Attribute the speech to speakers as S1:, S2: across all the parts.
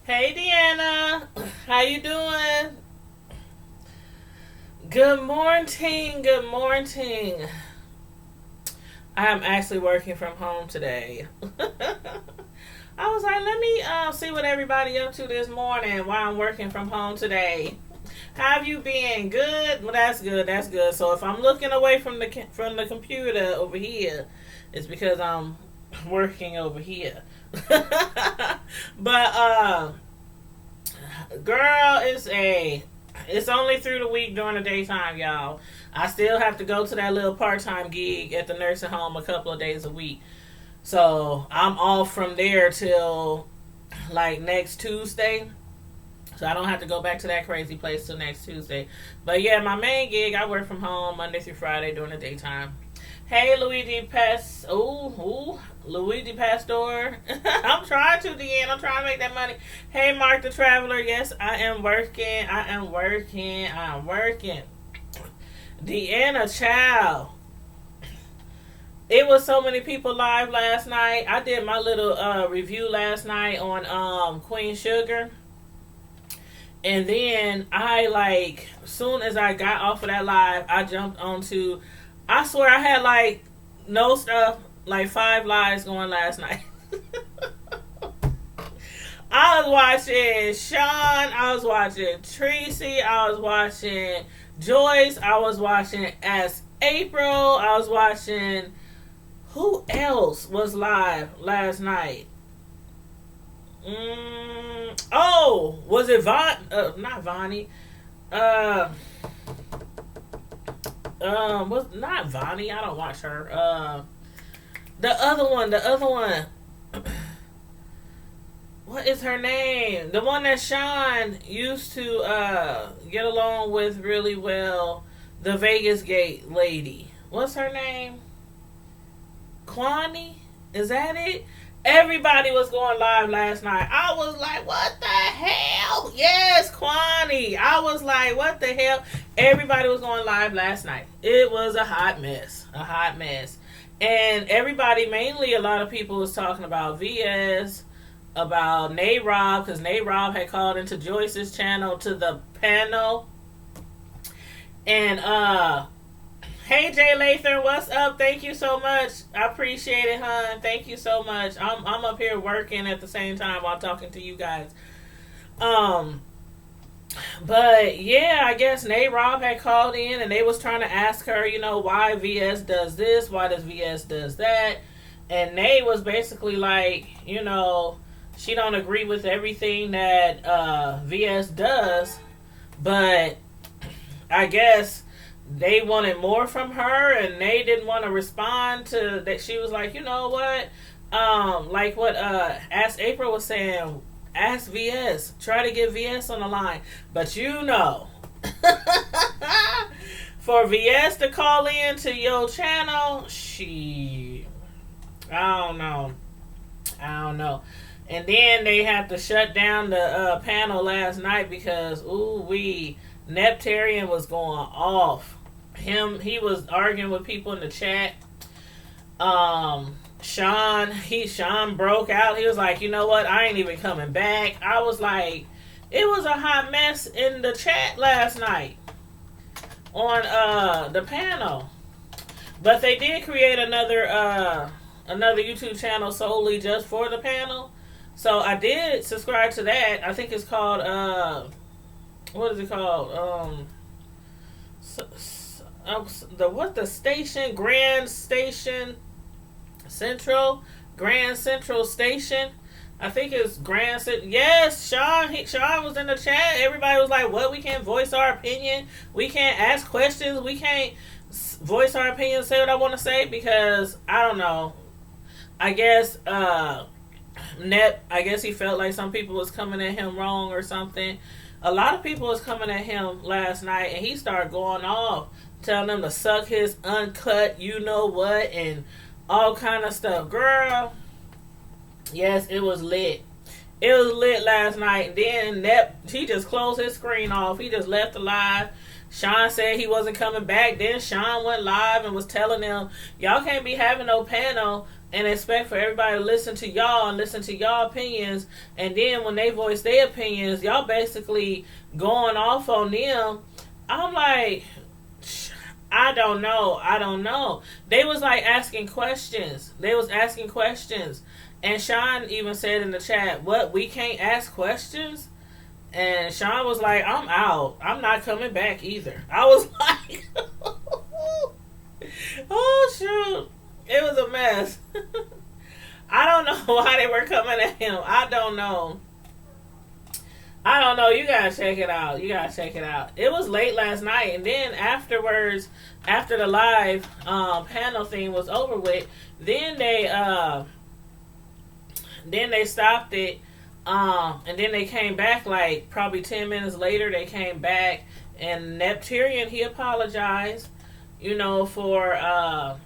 S1: Hey Deanna, how you doing? Good morning, good morning. I am actually working from home today. I was like, let me see what everybody up to this morning while I'm working from home today. How have you been? Good. Well, that's good. That's good. So if I'm looking away from the computer over here, it's because I'm working over here. But girl, it's only through the week during the daytime, y'all. I still have to go to that little part-time gig at the nursing home a couple of days a week. So I'm off from there till like next Tuesday. So I don't have to go back to that crazy place till next Tuesday. But yeah, my main gig, I work from home Monday through Friday during the daytime. Hey, Luigi Pastor. I'm trying to, Deanne. I'm trying to make that money. Hey, Mark the Traveler. Yes, I am working. I am working. I'm working. Deanna, child. It was so many people live last night. I did my little review last night on Queen Sugar. And then I soon as I got off of that live, I jumped onto. I swear I had no stuff, like 5 lives going last night. I was watching Sean, I was watching Tracy, I was watching Joyce, I was watching As April, I was watching. Who else was live last night? Was it Von? Not Vonnie. Uh, was not Vonnie. I don't watch her. The other one. What is her name? The one that Sean used to get along with really well. The Vegas Gate lady. What's her name? Kwani? Is that it? Everybody was going live last night. I was like, what the hell? Yes, Kwani. I was like, what the hell? Everybody was going live last night. It was a hot mess. A hot mess. And everybody, mainly a lot of people was talking about VS, about Nay Rob, because Nay Rob had called into Joyce's channel to the panel. And hey Jay Lathan, what's up? Thank you so much. I appreciate it, hon. Thank you so much. I'm up here working at the same time while talking to you guys. But yeah, I guess Nate Rob had called in and they was trying to ask her, why VS does this, why does VS does that, and Nate was basically like, she don't agree with everything that VS does, but I guess they wanted more from her and they didn't want to respond to that. She was like, you know what? Like what Ask April was saying, ask VS. Try to get VS on the line. But for VS to call in to your channel, I don't know. I don't know. And then they had to shut down the panel last night because Neptarian was going off. He was arguing with people in the chat. Sean broke out. He was like, you know what? I ain't even coming back. I was like, it was a hot mess in the chat last night on the panel. But they did create another YouTube channel solely just for the panel. So I did subscribe to that. I think it's called what is it called? The station? Grand Central Station. I think it's Grand Central. Yes, Sean was in the chat. Everybody was like, "What? We can't voice our opinion. We can't ask questions. We can't voice our opinion. Say what I want to say because I don't know. I guess I guess he felt like some people was coming at him wrong or something. A lot of people was coming at him last night, and he started going off, telling them to suck his uncut, you know what, and all kind of stuff. Girl, yes, it was lit. It was lit last night. Then he just closed his screen off. He just left the live. Sean said he wasn't coming back. Then Sean went live and was telling them, y'all can't be having no panel and expect for everybody to listen to y'all and listen to y'all opinions, and then when they voice their opinions, y'all basically going off on them. I'm like, I don't know. They was like asking questions. And Sean even said in the chat, what, we can't ask questions? And Sean was like, I'm out. I'm not coming back either. I was like, oh shoot. It was a mess. I don't know why they were coming at him. I don't know. You gotta check it out. It was late last night, and then afterwards, after the live panel thing was over with, then they stopped it, and then they came back like probably 10 minutes later. They came back, and Nepturian, he apologized, for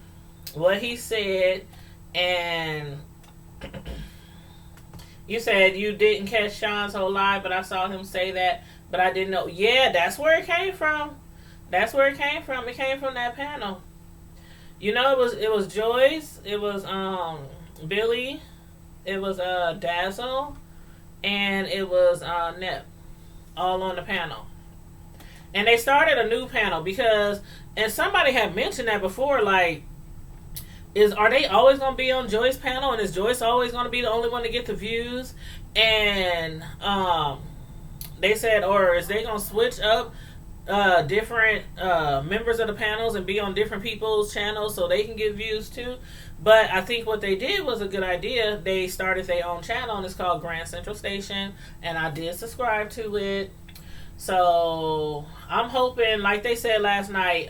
S1: what he said, and you said you didn't catch Sean's whole live, but I saw him say that, but I didn't know. Yeah, that's where it came from. It came from that panel. It was Joyce, it was Billy, it was Dazzle, and it was Nep, all on the panel. And they started a new panel because, and somebody had mentioned that before, like, are they always going to be on Joyce's panel, and is Joyce always going to be the only one to get the views? And they said, or is they going to switch up different members of the panels and be on different people's channels so they can get views too? But I think what they did was a good idea. They started their own channel, and it's called Grand Central Station, and I did subscribe to it. So I'm hoping, like they said last night,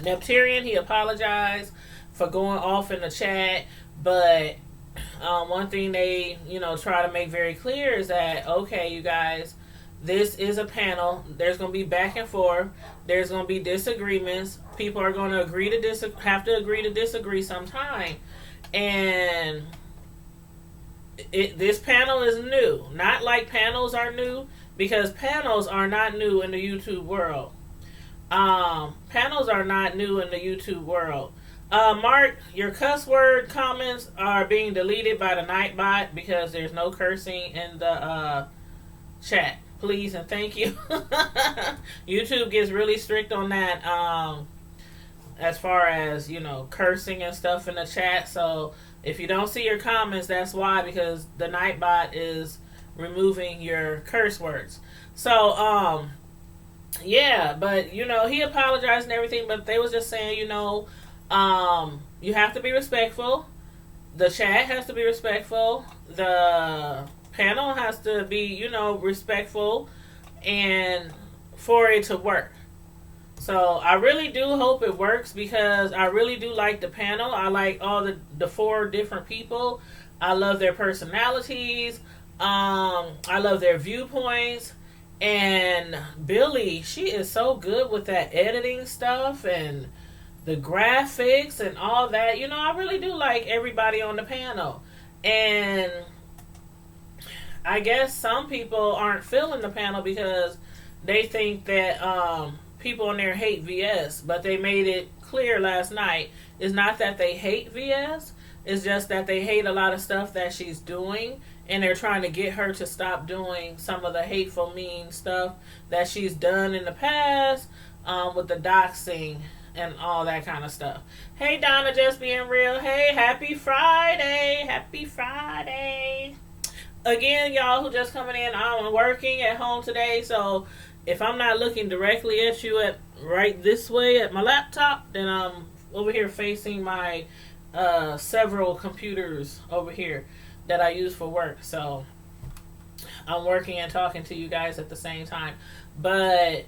S1: Nepturian, he apologized for going off in the chat, but one thing they, try to make very clear is that, okay, you guys, this is a panel. There's going to be back and forth. There's going to be disagreements. People are going to have to agree to disagree sometime. And this panel is new. Not like panels are new, because panels are not new in the YouTube world. Panels are not new in the YouTube world. Mark, your cuss word comments are being deleted by the Nightbot because there's no cursing in the chat. Please and thank you. YouTube gets really strict on that as far as, cursing and stuff in the chat. So if you don't see your comments, that's why, because the Nightbot is removing your curse words. So, yeah, but, he apologized and everything, but they was just saying, you have to be respectful. The chat has to be respectful. The panel has to be, respectful, and for it to work. So I really do hope it works, because I really do like the panel. I like all the 4 different people. I love their personalities. I love their viewpoints. And Billy, she is so good with that editing stuff and the graphics and all that. I really do like everybody on the panel. And I guess some people aren't feeling the panel because they think that people on there hate VS. But they made it clear last night. It's not that they hate VS. It's just that they hate a lot of stuff that she's doing. And they're trying to get her to stop doing some of the hateful, mean stuff that she's done in the past, with the doxing and all that kind of stuff. Hey, Donna, just being real. Hey, happy Friday. Happy Friday. Again, y'all who just coming in, I'm working at home today, so if I'm not looking directly at you right this way at my laptop, then I'm over here facing my several computers over here that I use for work. So I'm working and talking to you guys at the same time. But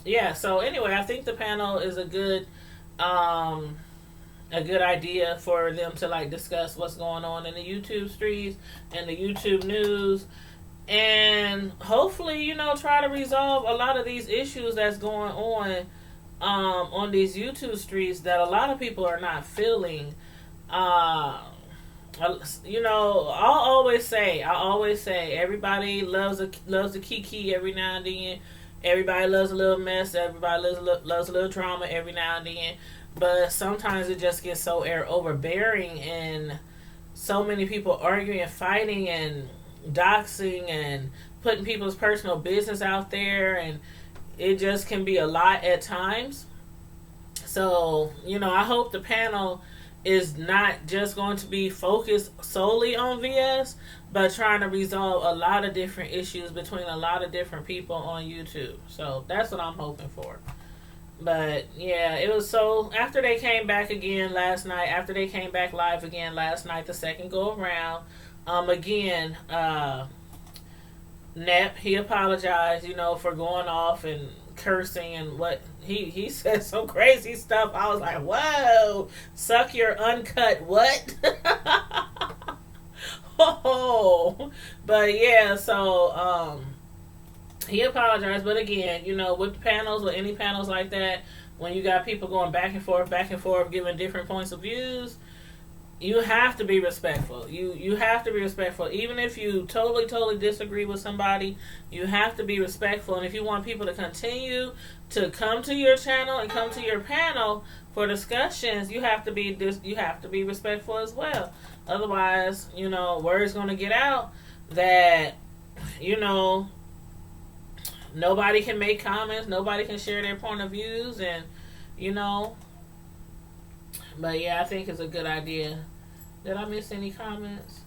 S1: yeah, so anyway, I think the panel is a good idea for them to like discuss what's going on in the YouTube streets and the YouTube news, and hopefully, try to resolve a lot of these issues that's going on these YouTube streets that a lot of people are not feeling. I always say everybody loves a kiki every now and then. Everybody loves a little mess. Everybody loves a little drama every now and then. But sometimes it just gets so overbearing, and so many people arguing and fighting and doxing and putting people's personal business out there, and it just can be a lot at times. So, I hope the panel is not just going to be focused solely on VS, but trying to resolve a lot of different issues between a lot of different people on YouTube. So that's what I'm hoping for. But yeah, it was so, after they came back again last night, after they came back live again last night, the second go around, again, Nep, he apologized, for going off and cursing and what he said some crazy stuff. I was like, whoa, suck your uncut what? Oh, but yeah, so he apologized. But again, with panels, with any panels like that, when you got people going back and forth, giving different points of views, you have to be respectful. You have to be respectful. Even if you totally disagree with somebody, you have to be respectful. And if you want people to continue to come to your channel and come to your panel for discussions, you have to be respectful as well. Otherwise, word's going to get out that, nobody can make comments, nobody can share their point of views, and, but yeah, I think it's a good idea. Did I miss any comments?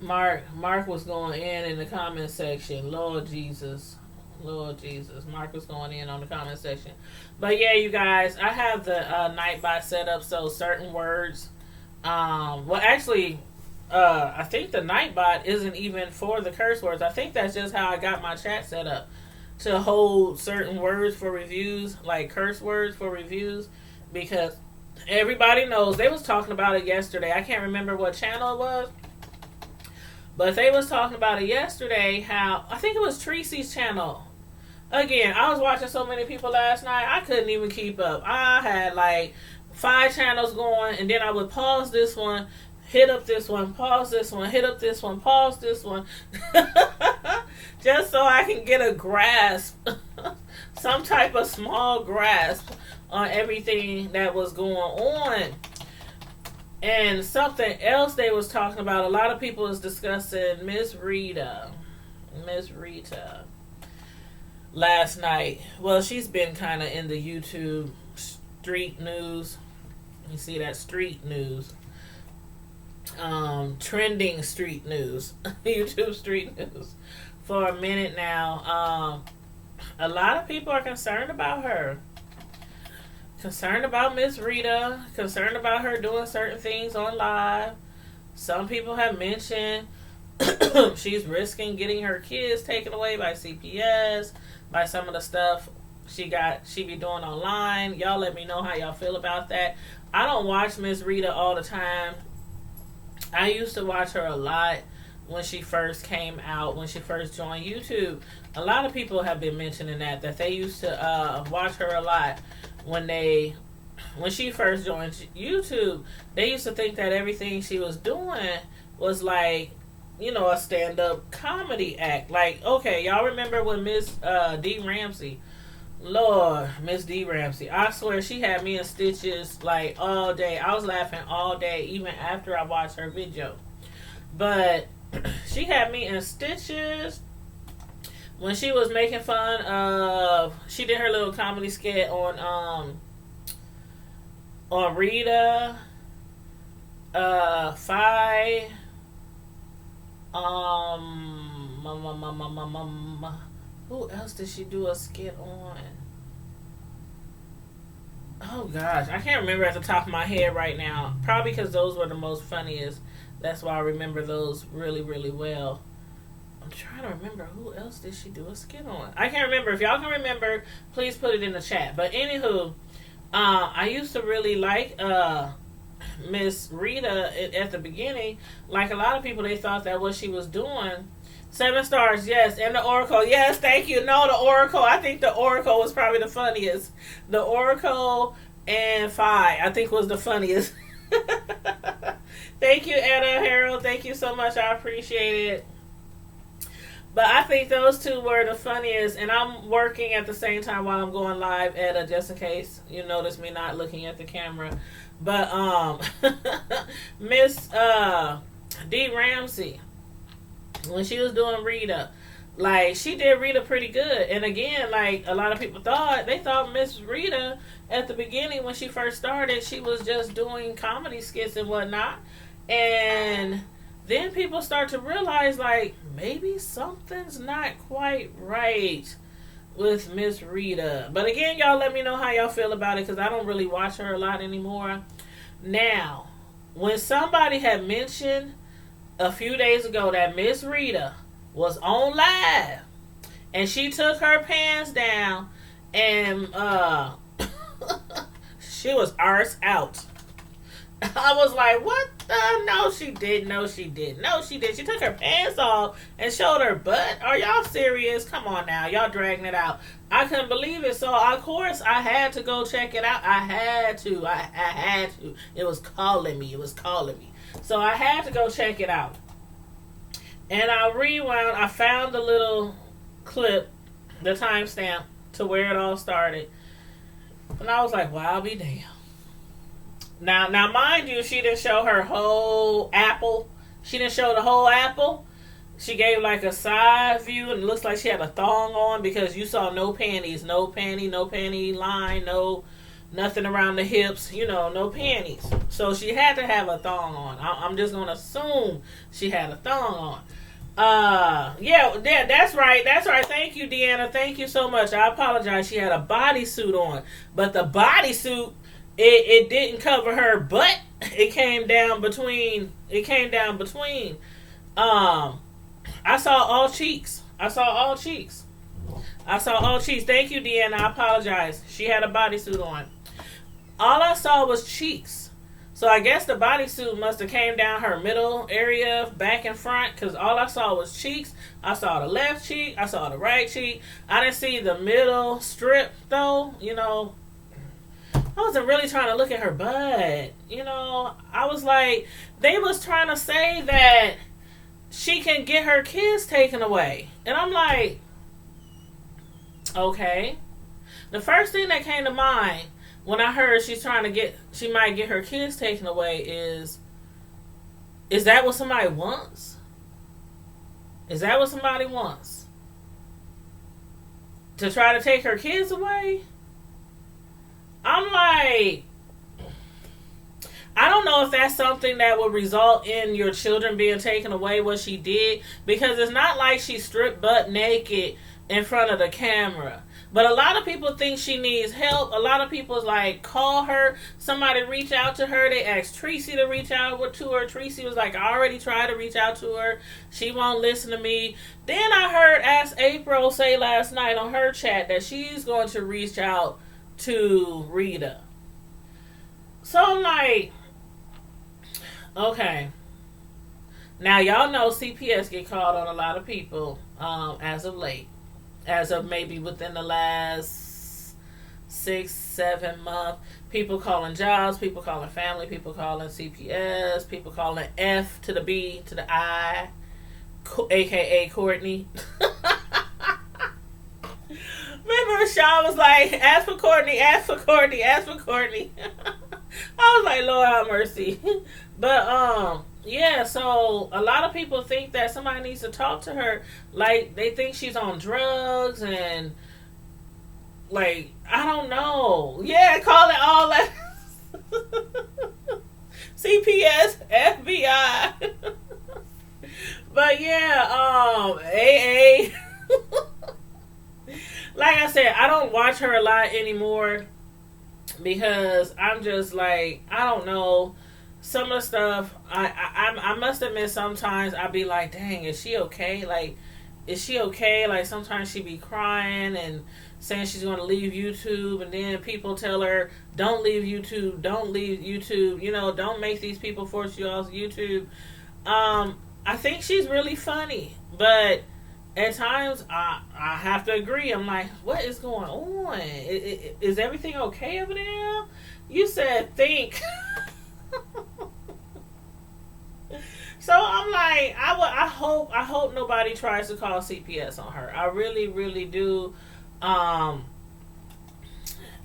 S1: Mark was going in the comment section. Lord Jesus. Mark was going in on the comment section. But yeah, you guys, I have the Nightbot set up so certain words. Actually, I think the Nightbot isn't even for the curse words. I think that's just how I got my chat set up, to hold certain words for reviews, like curse words for reviews, because everybody knows, they was talking about it yesterday. I can't remember what channel it was, but they was talking about it yesterday, how, I think it was Tracy's channel. Again, I was watching so many people last night, I couldn't even keep up. I had like 5 channels going, and then I would pause this one, hit up this one, pause this one, hit up this one, pause this one. Just so I can get a grasp, some type of small grasp on everything that was going on. And something else they was talking about, a lot of people was discussing Miss Rita last night. Well, she's been kind of in the YouTube street news. You see that street news. Trending street news. YouTube street news. For a minute now. A lot of people are concerned about her. Concerned about Miss Rita. Concerned about her doing certain things on live. Some people have mentioned she's risking getting her kids taken away by CPS, by some of the stuff she be doing online. Y'all let me know how y'all feel about that. I don't watch Miss Rita all the time. I used to watch her a lot when she first came out, when she first joined YouTube. A lot of people have been mentioning that they used to watch her a lot when she first joined YouTube. They used to think that everything she was doing was like, a stand-up comedy act. Like, okay, y'all remember when Miss D. Ramsey, Lord, Miss D. Ramsey, I swear she had me in stitches like all day. I was laughing all day, even after I watched her video. But she had me in stitches when she was making fun of, she did her little comedy skit on Rita, Fi, who else did she do a skit on? Oh gosh, I can't remember at the top of my head right now. Probably because those were the most funniest. That's why I remember those really, really well. I'm trying to remember who else did she do a skit on. I can't remember. If y'all can remember, please put it in the chat. But anywho, I used to really like Miss Rita at the beginning. Like a lot of people, they thought that what she was doing. 7 stars, yes. And the Oracle, yes, thank you. No, the Oracle, I think the Oracle was probably the funniest. The Oracle and Fi, I think, was the funniest. Thank you, Anna Harold. Thank you so much. I appreciate it. But I think those two were the funniest, and I'm working at the same time while I'm going live, Etta, just in case you notice me not looking at the camera. But Miss D Ramsey, when she was doing Rita, like she did Rita pretty good. And again, like a lot of people thought Miss Rita at the beginning when she first started, she was just doing comedy skits and whatnot. And then people start to realize like maybe something's not quite right with Miss Rita. But again, y'all let me know how y'all feel about it, because I don't really watch her a lot anymore. Now, when somebody had mentioned a few days ago that Miss Rita was on live and she took her pants down and she was arse out, I was like, what the? No, she didn't. No, she didn't. No, she did. She took her pants off and showed her butt. Are y'all serious? Come on now. Y'all dragging it out. I couldn't believe it. So, of course, I had to go check it out. I had to. I had to. It was calling me. It was calling me. So, I had to go check it out. And I rewound. I found the little clip, the timestamp to where it all started. And I was like, well, I'll be damned. Now, mind you, she didn't show her whole apple. She didn't show the whole apple. She gave like a side view, and it looks like she had a thong on, because you saw no panties, no panty line, no nothing around the hips, no panties. So she had to have a thong on. I'm just gonna assume she had a thong on. Yeah, that's right. Thank you, Deanna. Thank you so much. I apologize. She had a bodysuit on, but the bodysuit, it didn't cover her butt. It came down between. I saw all cheeks. Thank you, Deanna. I apologize. She had a bodysuit on. All I saw was cheeks. So I guess the bodysuit must have came down her middle area, back and front, because all I saw was cheeks. I saw the left cheek. I saw the right cheek. I didn't see the middle strip, though. I wasn't really trying to look at her butt. I was like, they was trying to say that she can get her kids taken away. And I'm like, okay. The first thing that came to mind when I heard she might get her kids taken away is that what somebody wants? Is that what somebody wants? To try to take her kids away? I'm like, I don't know if that's something that would result in your children being taken away, what she did, because it's not like she stripped butt naked in front of the camera. But a lot of people think she needs help. A lot of people like call her. Somebody reach out to her. They asked Tracy to reach out to her. Tracy was like, I already tried to reach out to her. She won't listen to me. Then I heard Ask April say last night on her chat that she's going to reach out to Rita. So I'm like, okay. Now y'all know CPS get called on a lot of people as of late. As of maybe within the last 6-7 months. People calling jobs, people calling family, people calling CPS, people calling F to the B to the I, aka Courtney. Remember Sean was like, ask for Courtney. I was like, Lord have mercy. But yeah, so a lot of people think that somebody needs to talk to her. Like, they think she's on drugs and, like, I don't know. Yeah, call it all that. CPS, FBI. But yeah, AA. Like I said, I don't watch her a lot anymore because I'm just like, I don't know. Some of the stuff, I must admit sometimes I be like, dang, is she okay? Like, is she okay? Like, sometimes she be crying and saying she's going to leave YouTube, and then people tell her, don't leave YouTube, don't make these people force you off YouTube. I think she's really funny, but at times I have to agree. I'm like, what is going on? Is everything okay over there? You said think. So I'm like, I hope nobody tries to call CPS on her. I really, really do. Um,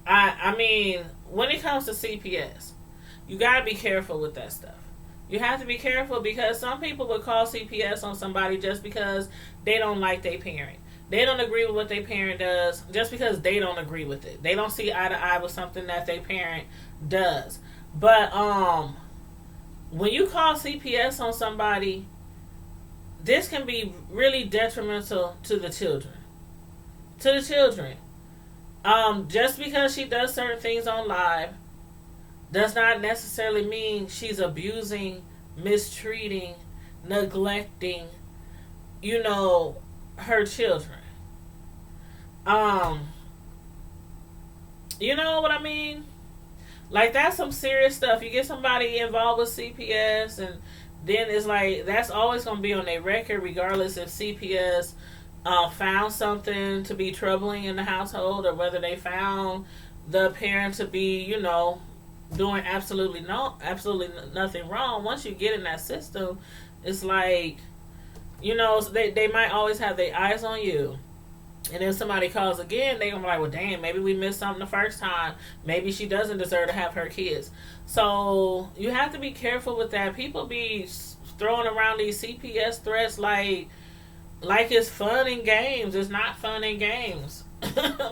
S1: I mean, when it comes to CPS, you gotta be careful with that stuff. You have to be careful because some people would call CPS on somebody just because they don't like their parent. They don't agree with what their parent does just because they don't agree with it. They don't see eye to eye with something that their parent does. But when you call CPS on somebody, this can be really detrimental to the children. To the children. Just because she does certain things on live does not necessarily mean she's abusing, mistreating, neglecting, her children. Um, you know what I mean? Like, that's some serious stuff. You get somebody involved with CPS, and then it's like that's always going to be on their record, regardless if CPS found something to be troubling in the household or whether they found the parent to be, doing absolutely nothing wrong. Once you get in that system, it's like, they might always have their eyes on you. And then somebody calls again, they gonna be like, well, damn, maybe we missed something the first time. Maybe she doesn't deserve to have her kids. So you have to be careful with that. People be throwing around these CPS threats like it's fun and games. It's not fun and games.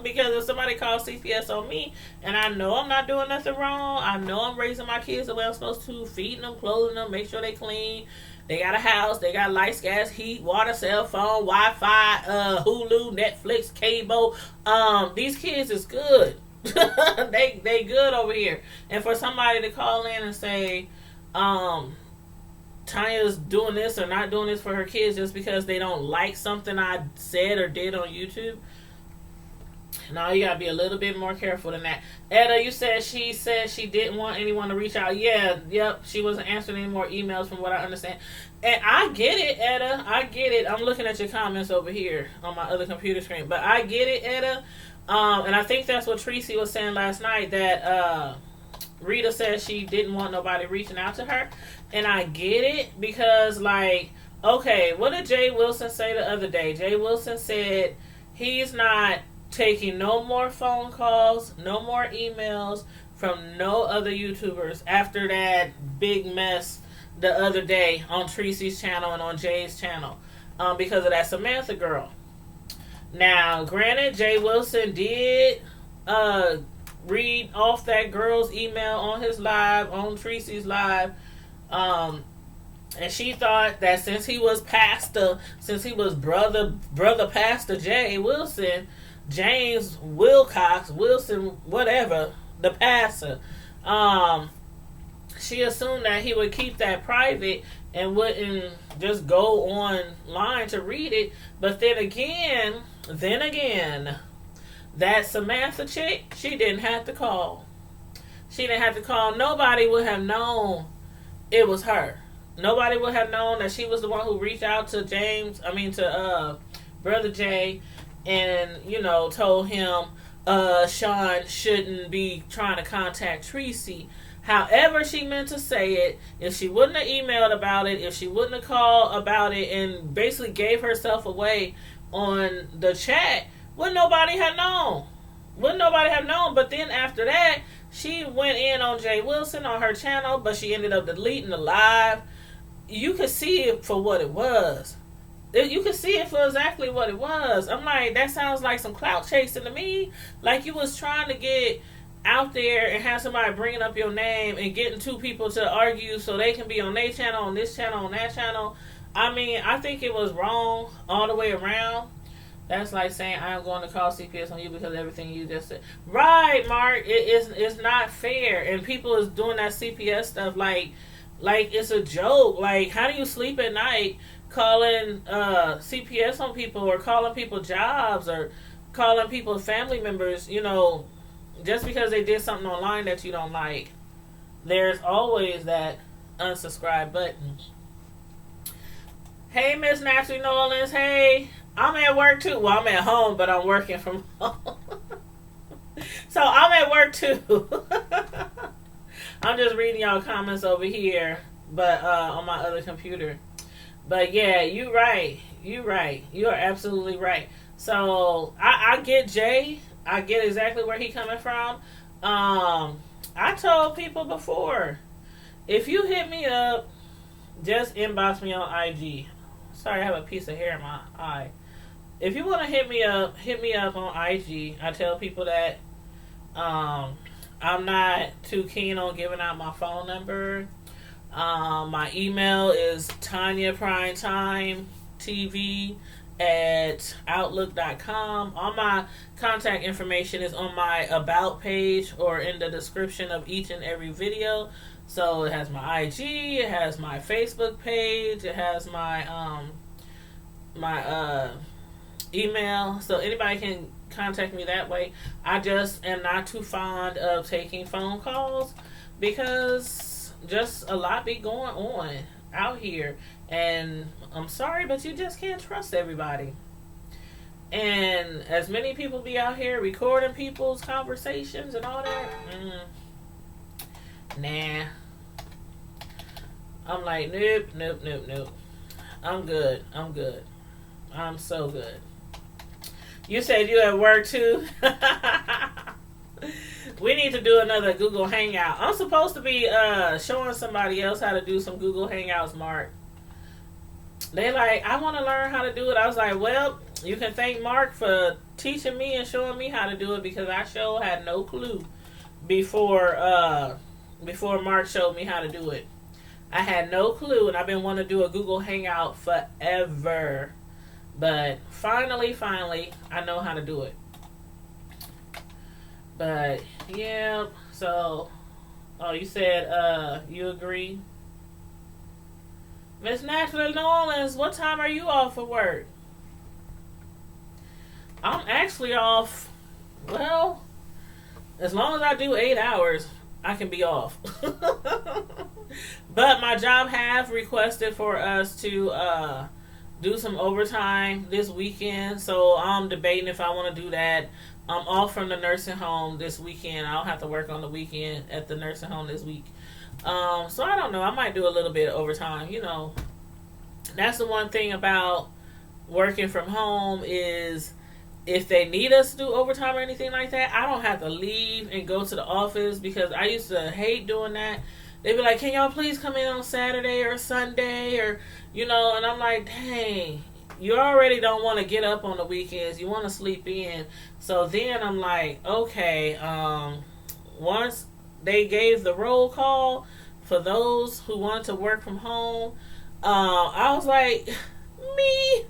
S1: Because if somebody calls CPS on me and I know I'm not doing nothing wrong, I know I'm raising my kids the way I'm supposed to, feeding them, clothing them, make sure they clean, they got a house, they got lights, gas, heat, water, cell phone, Wi-Fi, Hulu, Netflix, cable. These kids is good. they good over here. And for somebody to call in and say, Tanya's doing this or not doing this for her kids just because they don't like something I said or did on YouTube. No, you gotta be a little bit more careful than that. Etta, you said she didn't want anyone to reach out. Yeah, yep, she wasn't answering any more emails from what I understand. And I get it, Etta. I get it. I'm looking at your comments over here on my other computer screen. But I get it, Etta. And I think that's what Tracy was saying last night, that Rita said she didn't want nobody reaching out to her. And I get it because, like, okay, what did Jay Wilson say the other day? Jay Wilson said he's not taking no more phone calls, no more emails from no other YouTubers after that big mess the other day on Tracy's channel and on Jay's channel, because of that Samantha girl. Now, granted, Jay Wilson did read off that girl's email on his live, on Tracy's live, and she thought that since he was brother Pastor Jay Wilson, James Wilson, whatever, the pastor, she assumed that he would keep that private and wouldn't just go online to read it. But then again, that Samantha chick, she didn't have to call. She didn't have to call. Nobody would have known it was her. Nobody would have known that she was the one who reached out to Brother Jay, and told him Sean shouldn't be trying to contact Tracy. However she meant to say it, if she wouldn't have emailed about it, if she wouldn't have called about it and basically gave herself away on the chat, wouldn't nobody have known. But then after that, she went in on Jay Wilson on her channel, but she ended up deleting the live. You could see it for what it was. You could see it for exactly what it was. I'm like, that sounds like some clout chasing to me. Like you was trying to get out there and have somebody bringing up your name and getting two people to argue so they can be on their channel, on this channel, on that channel. I mean, I think it was wrong all the way around. That's like saying I'm going to call CPS on you because of everything you just said. Right, Mark. It's not fair. And people is doing that CPS stuff like it's a joke. Like, how do you sleep at night calling CPS on people, or calling people jobs, or calling people family members, just because they did something online that you don't like? There's always that unsubscribe button. Hey, Miss Naturally Nolans. Hey, I'm at work too. Well, I'm at home, but I'm working from home. So I'm at work too. I'm just reading y'all comments over here. but on my other computer. But yeah, you right. You right. You are absolutely right. So I get Jay. I get exactly where he coming from. I told people before, if you hit me up, just inbox me on IG. Sorry, I have a piece of hair in my eye. If you want to hit me up on IG. I tell people that I'm not too keen on giving out my phone number. My email is TanyaPrimeTime.TV at Outlook.com. All my contact information is on my About page or in the description of each and every video. So it has my IG, it has my Facebook page, it has my email. So anybody can contact me that way. I just am not too fond of taking phone calls because just a lot be going on out here, and I'm sorry, but you just can't trust everybody. And as many people be out here recording people's conversations and all that, nah. I'm like, nope. I'm good. I'm so good. You said you at work too? We need to do another Google Hangout. I'm supposed to be showing somebody else how to do some Google Hangouts, Mark. They like, I want to learn how to do it. I was like, well, you can thank Mark for teaching me and showing me how to do it, because I sure had no clue before Mark showed me how to do it. I had no clue, and I've been wanting to do a Google Hangout forever. But finally, I know how to do it. But yeah, so you said you agree. Miss Natalie Nolans, what time are you off for work? I'm actually off, well, as long as I do 8 hours, I can be off. But my job have requested for us to do some overtime this weekend, so I'm debating if I want to do that. I'm off from the nursing home this weekend. I'll have to work on the weekend at the nursing home this week. So I don't know. I might do a little bit of overtime. You know, that's the one thing about working from home is if they need us to do overtime or anything like that, I don't have to leave and go to the office, because I used to hate doing that. They'd be like, can y'all please come in on Saturday or Sunday, or, you know, and I'm like, dang, you already don't want to get up on the weekends. You want to sleep in. So then I'm like, okay, once they gave the roll call for those who want to work from home, I was like, me.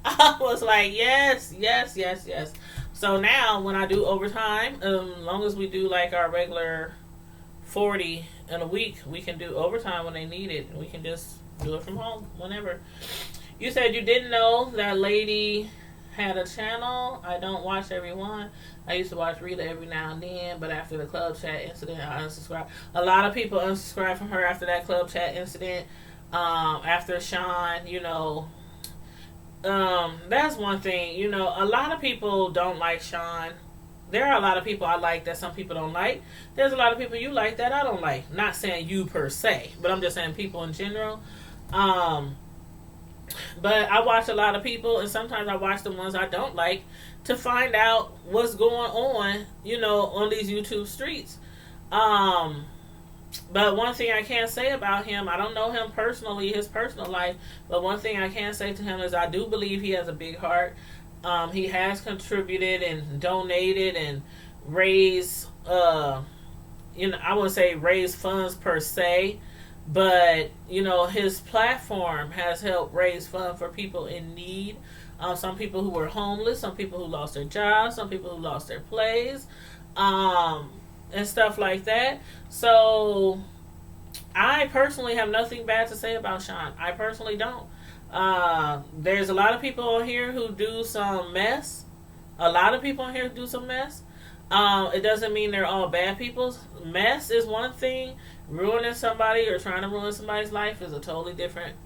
S1: I was like, yes. So now when I do overtime, as long as we do like our regular 40 in a week, we can do overtime when they need it. We can just do it from home whenever. You said you didn't know that lady had a channel. I don't watch everyone. I used to watch Rita every now and then, but after the club chat incident, I unsubscribed. A lot of people unsubscribed from her after that club chat incident. After Sean, you know, that's one thing. You know, a lot of people don't like Sean. There are a lot of people I like that some people don't like. There's a lot of people you like that I don't like. Not saying you per se, but I'm just saying people in general. But I watch a lot of people, and sometimes I watch the ones I don't like to find out what's going on, you know, on these YouTube streets. But one thing I can say about him, I don't know him personally, his personal life, but one thing I can say to him is I do believe he has a big heart. He has contributed and donated and raised, I wouldn't say raise funds per se, but, you know, his platform has helped raise funds for people in need. Some people who were homeless, some people who lost their jobs, some people who lost their plays, and stuff like that. So I personally have nothing bad to say about Sean. I personally don't. There's a lot of people on here who do some mess. A lot of people on here do some mess. It doesn't mean they're all bad people. Mess is one thing. Ruining somebody or trying to ruin somebody's life is a totally different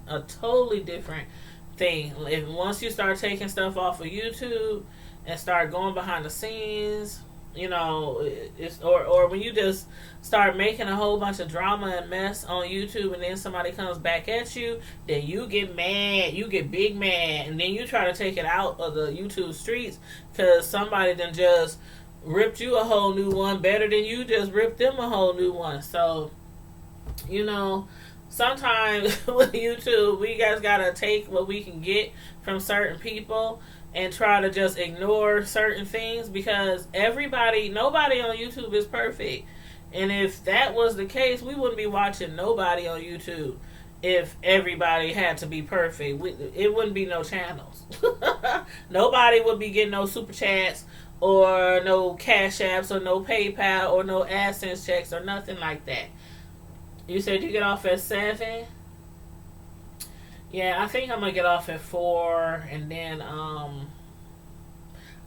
S1: thing. Once you start taking stuff off of YouTube and start going behind the scenes, You know, it's or when you just start making a whole bunch of drama and mess on YouTube, and then somebody comes back at you, then you get mad, you get big mad, and then you try to take it out of the YouTube streets because somebody then just ripped you a whole new one better than you just ripped them a whole new one. So, you know, sometimes with YouTube, we guys gotta take what we can get from certain people and try to just ignore certain things because nobody on YouTube is perfect. And if that was the case, we wouldn't be watching nobody on YouTube. If everybody had to be perfect, it wouldn't be no channels. Nobody would be getting no super chats or no cash apps or no PayPal or no AdSense checks or nothing like that. You said you get off at 7? Yeah, I think I'm gonna get off at 4, and then I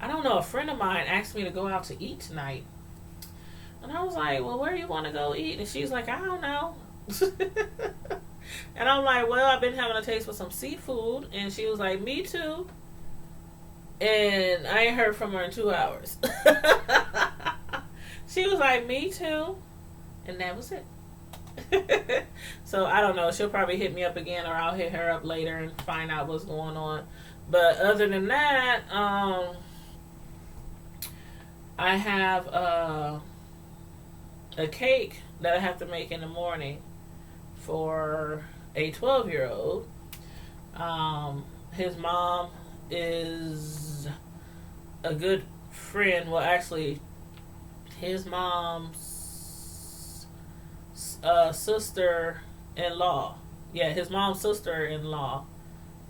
S1: don't know. A friend of mine asked me to go out to eat tonight, and I was like, "Well, where do you want to go eat?" And she's like, "I don't know." And I'm like, "Well, I've been having a taste for some seafood," and she was like, "Me too." And I ain't heard from her in 2 hours. She was like, "Me too," and that was it. So I don't know. She'll probably hit me up again, or I'll hit her up later and find out what's going on. But other than that, I have a cake that I have to make in the morning for a 12-year-old. His mom is a good friend. Well, actually, his mom's sister-in-law. Yeah, his mom's sister-in-law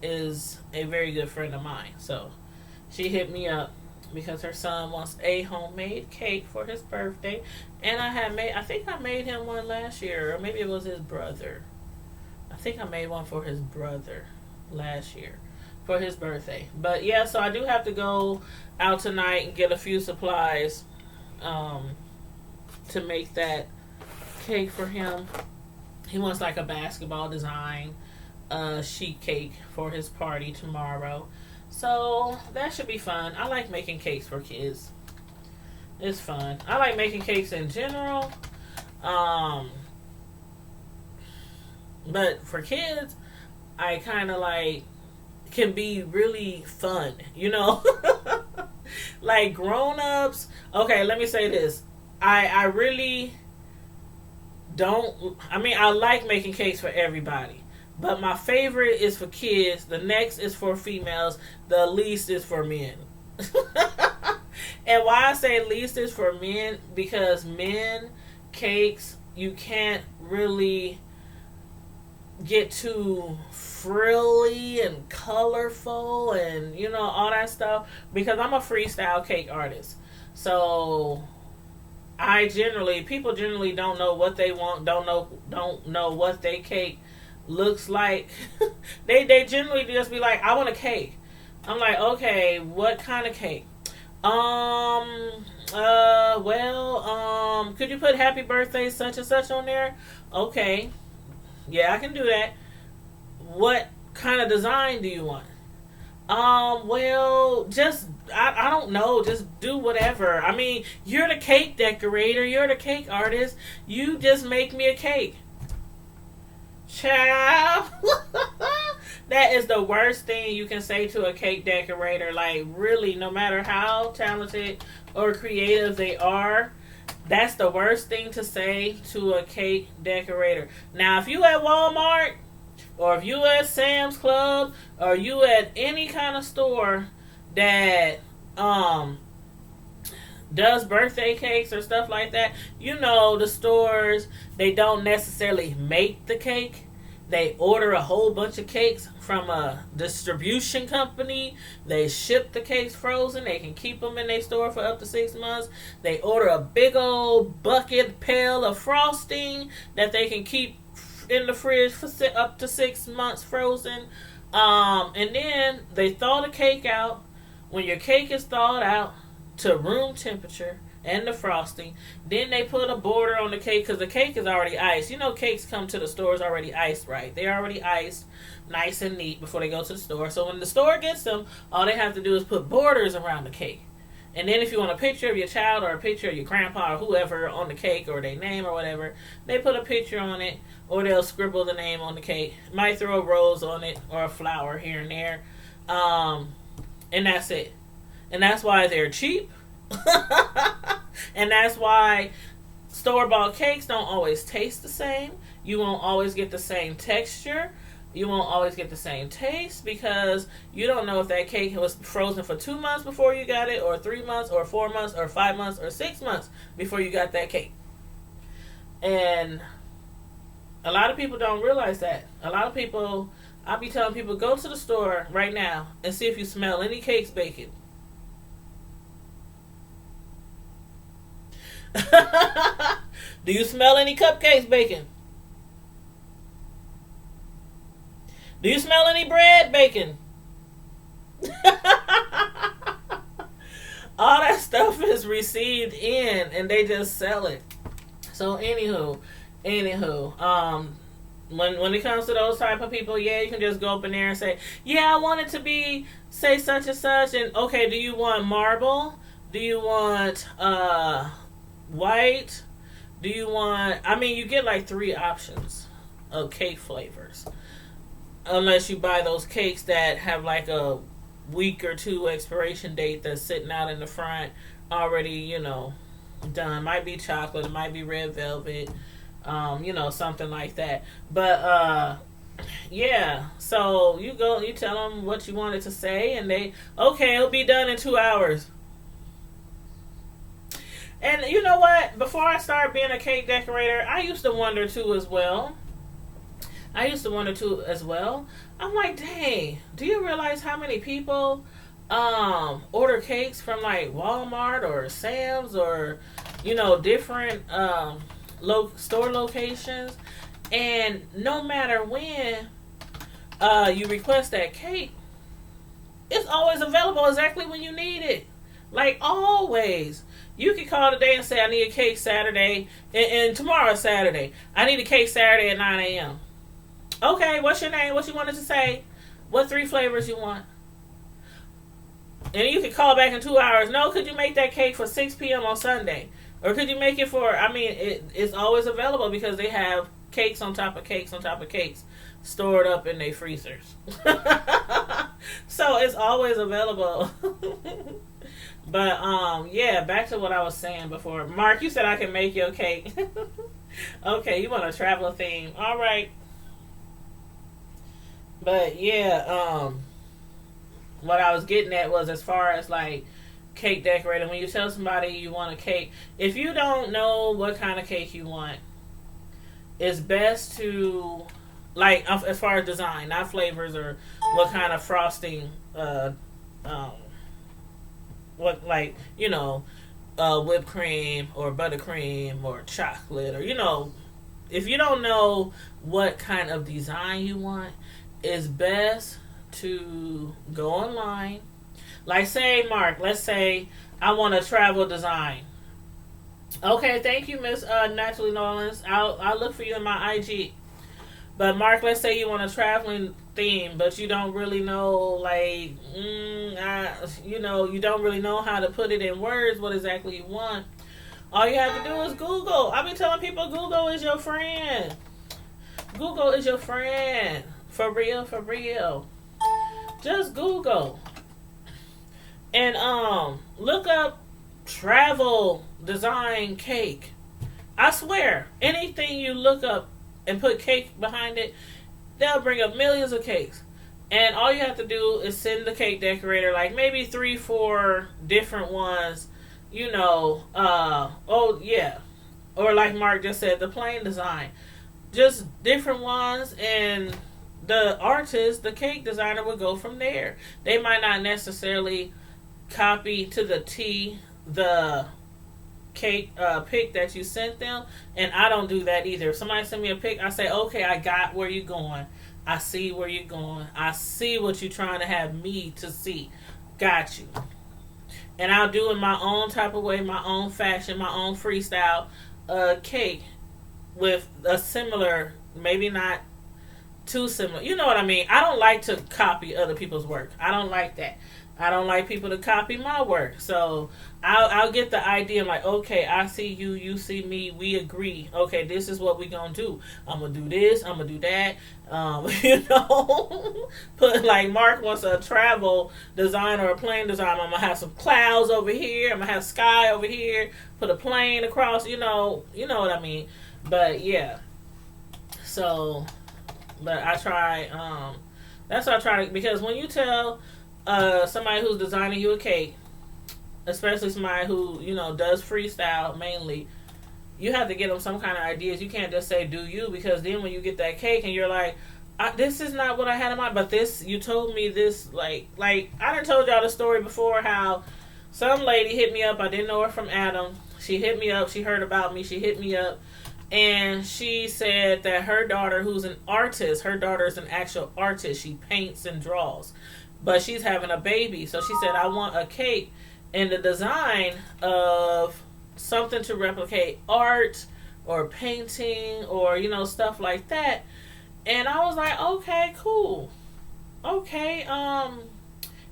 S1: is a very good friend of mine. So she hit me up because her son wants a homemade cake for his birthday. And I think I made him one last year, or maybe it was his brother. I think I made one for his brother last year for his birthday. But yeah, so I do have to go out tonight and get a few supplies to make that cake for him. He wants like a basketball design sheet cake for his party tomorrow. So that should be fun. I like making cakes for kids. It's fun. I like making cakes in general. But for kids, I kind of like can be really fun, you know? Like grown-ups. Okay, let me say this. I really I like making cakes for everybody. But my favorite is for kids. The next is for females. The least is for men. And why I say least is for men, because men cakes, you can't really get too frilly and colorful and all that stuff, because I'm a freestyle cake artist. So people generally don't know what they want, don't know what their cake looks like. they generally just be like, I want a cake. I'm like, okay, what kind of cake? Could you put happy birthday such and such on there? Okay. Yeah, I can do that. What kind of design do you want? Just I don't know. Just do whatever. I mean, you're the cake decorator. You're the cake artist. You just make me a cake. Child. That is the worst thing you can say to a cake decorator. Like, really, no matter how talented or creative they are, that's the worst thing to say to a cake decorator. Now, if you at Walmart, or if you at Sam's Club, or you at any kind of store that does birthday cakes or stuff like that, the stores, they don't necessarily make the cake. They order a whole bunch of cakes from a distribution company. They ship the cakes frozen. They can keep them in their store for up to 6 months. They order a big old bucket pail of frosting that they can keep in the fridge for up to 6 months frozen. And then they thaw the cake out. When your cake is thawed out to room temperature and the frosting, then they put a border on the cake, because the cake is already iced. Cakes come to the stores already iced, right? They're already iced nice and neat before they go to the store. So when the store gets them, all they have to do is put borders around the cake. And then if you want a picture of your child or a picture of your grandpa or whoever on the cake or their name or whatever, they put a picture on it, or they'll scribble the name on the cake. Might throw a rose on it or a flower here and there. And that's it. And that's why they're cheap. And that's why store-bought cakes don't always taste the same. You won't always get the same texture. You won't always get the same taste, because you don't know if that cake was frozen for 2 months before you got it, or 3 months, or 4 months, or 5 months, or 6 months before you got that cake. And a lot of people don't realize that. A lot of people, I'll be telling people, go to the store right now and see if you smell any cakes baking. Do you smell any cupcakes baking? Do you smell any bread baking? All that stuff is received in, and they just sell it. So anywho, when it comes to those type of people, yeah, you can just go up in there and say, yeah, I want it to be, say such and such, and okay, do you want marble? Do you want white? Do you want, I mean, you get like 3 options of cake flavors. Unless you buy those cakes that have like a week or 2 expiration date that's sitting out in the front already, done. Might be chocolate, it might be red velvet, something like that. But yeah, so you tell them what you wanted to say, and they, okay, it'll be done in 2 hours. And you know what? Before I started being a cake decorator, I used to wonder too as well. I'm like, dang, do you realize how many people order cakes from like Walmart or Sam's or, different store locations? And no matter when you request that cake, it's always available exactly when you need it. Like always. You can call today and say, I need a cake Saturday, and tomorrow's Saturday. I need a cake Saturday at 9 a.m. Okay, what's your name? What you wanted to say? What 3 flavors you want? And you can call back in 2 hours. No, could you make that cake for 6 p.m. on Sunday? Or could you make it for, it's always available because they have cakes on top of cakes on top of cakes stored up in their freezers. So it's always available. But, yeah, back to what I was saying before. Mark, you said I can make your cake. Okay, you want a traveler theme. All right. But yeah, what I was getting at was, as far as like cake decorating, when you tell somebody you want a cake, if you don't know what kind of cake you want, it's best to, like, as far as design, not flavors or what kind of frosting, whipped cream or buttercream or chocolate, or if you don't know what kind of design you want, it's best to go online. Like, say, Mark, let's say I want a travel design. Okay, thank you, Miss Natalie Nolans. I'll look for you in my IG. But Mark, let's say you want a traveling theme, but you don't really know, like, you don't really know how to put it in words, what exactly you want. All you have to do is Google. I've been telling people Google is your friend. Google is your friend. For real, for real. Just Google. And look up travel design cake. I swear, anything you look up and put cake behind it, they'll bring up millions of cakes. And all you have to do is send the cake decorator like maybe 3-4 different ones, or like Mark just said, the plain design. Just different ones, and the artist, the cake designer, will go from there. They might not necessarily copy to the T the cake pic that you sent them, and I don't do that either. If somebody send me a pic, I say, okay, I got where you're going. I see where you're going. I see what you're trying to have me to see. Got you. And I'll do in my own type of way, my own fashion, my own freestyle cake with a similar, maybe not too similar. You know what I mean? I don't like to copy other people's work. I don't like that. I don't like people to copy my work. So I'll get the idea. I'm like, okay, I see you, you see me, we agree. Okay, this is what we gonna do. I'm gonna do this, I'm gonna do that. You know, put like Mark wants a travel design or a plane design. I'm gonna have some clouds over here. I'm gonna have sky over here. Put a plane across. You know what I mean. But yeah, so but I try. That's what I try to, because when you tell somebody who's designing you a cake, especially somebody who does freestyle mainly, you have to get them some kind of ideas. You can't just say do you, because then when you get that cake and you're like, this is not what I had in mind, but this, you told me this, like I done told y'all the story before how some lady hit me up. I didn't know her from Adam. She hit me up. She heard about me. She hit me up. And she said that her daughter, who's an artist, her daughter is an actual artist. She paints and draws. But she's having a baby. So she said, I want a cake in the design of something to replicate art or painting or, stuff like that. And I was like, okay, cool. Okay,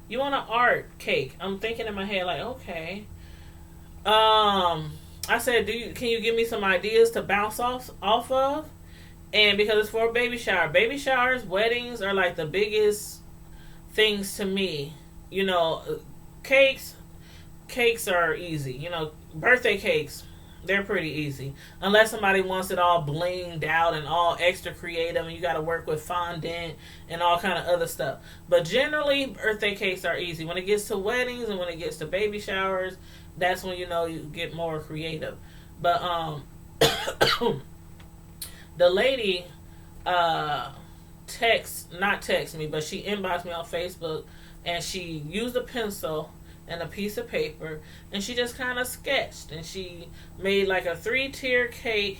S1: you want an art cake? I'm thinking in my head, like, okay. I said, can you give me some ideas to bounce off of? And because it's for a baby shower. Baby showers, weddings are like the biggest things to me. Cakes are easy. Birthday cakes, they're pretty easy. Unless somebody wants it all blinged out and all extra creative and you got to work with fondant and all kind of other stuff. But generally, birthday cakes are easy. When it gets to weddings and when it gets to baby showers, that's when you get more creative. But the lady not text me, but she inboxed me on Facebook, and she used a pencil and a piece of paper, and she just kind of sketched, and she made like a 3-tier cake,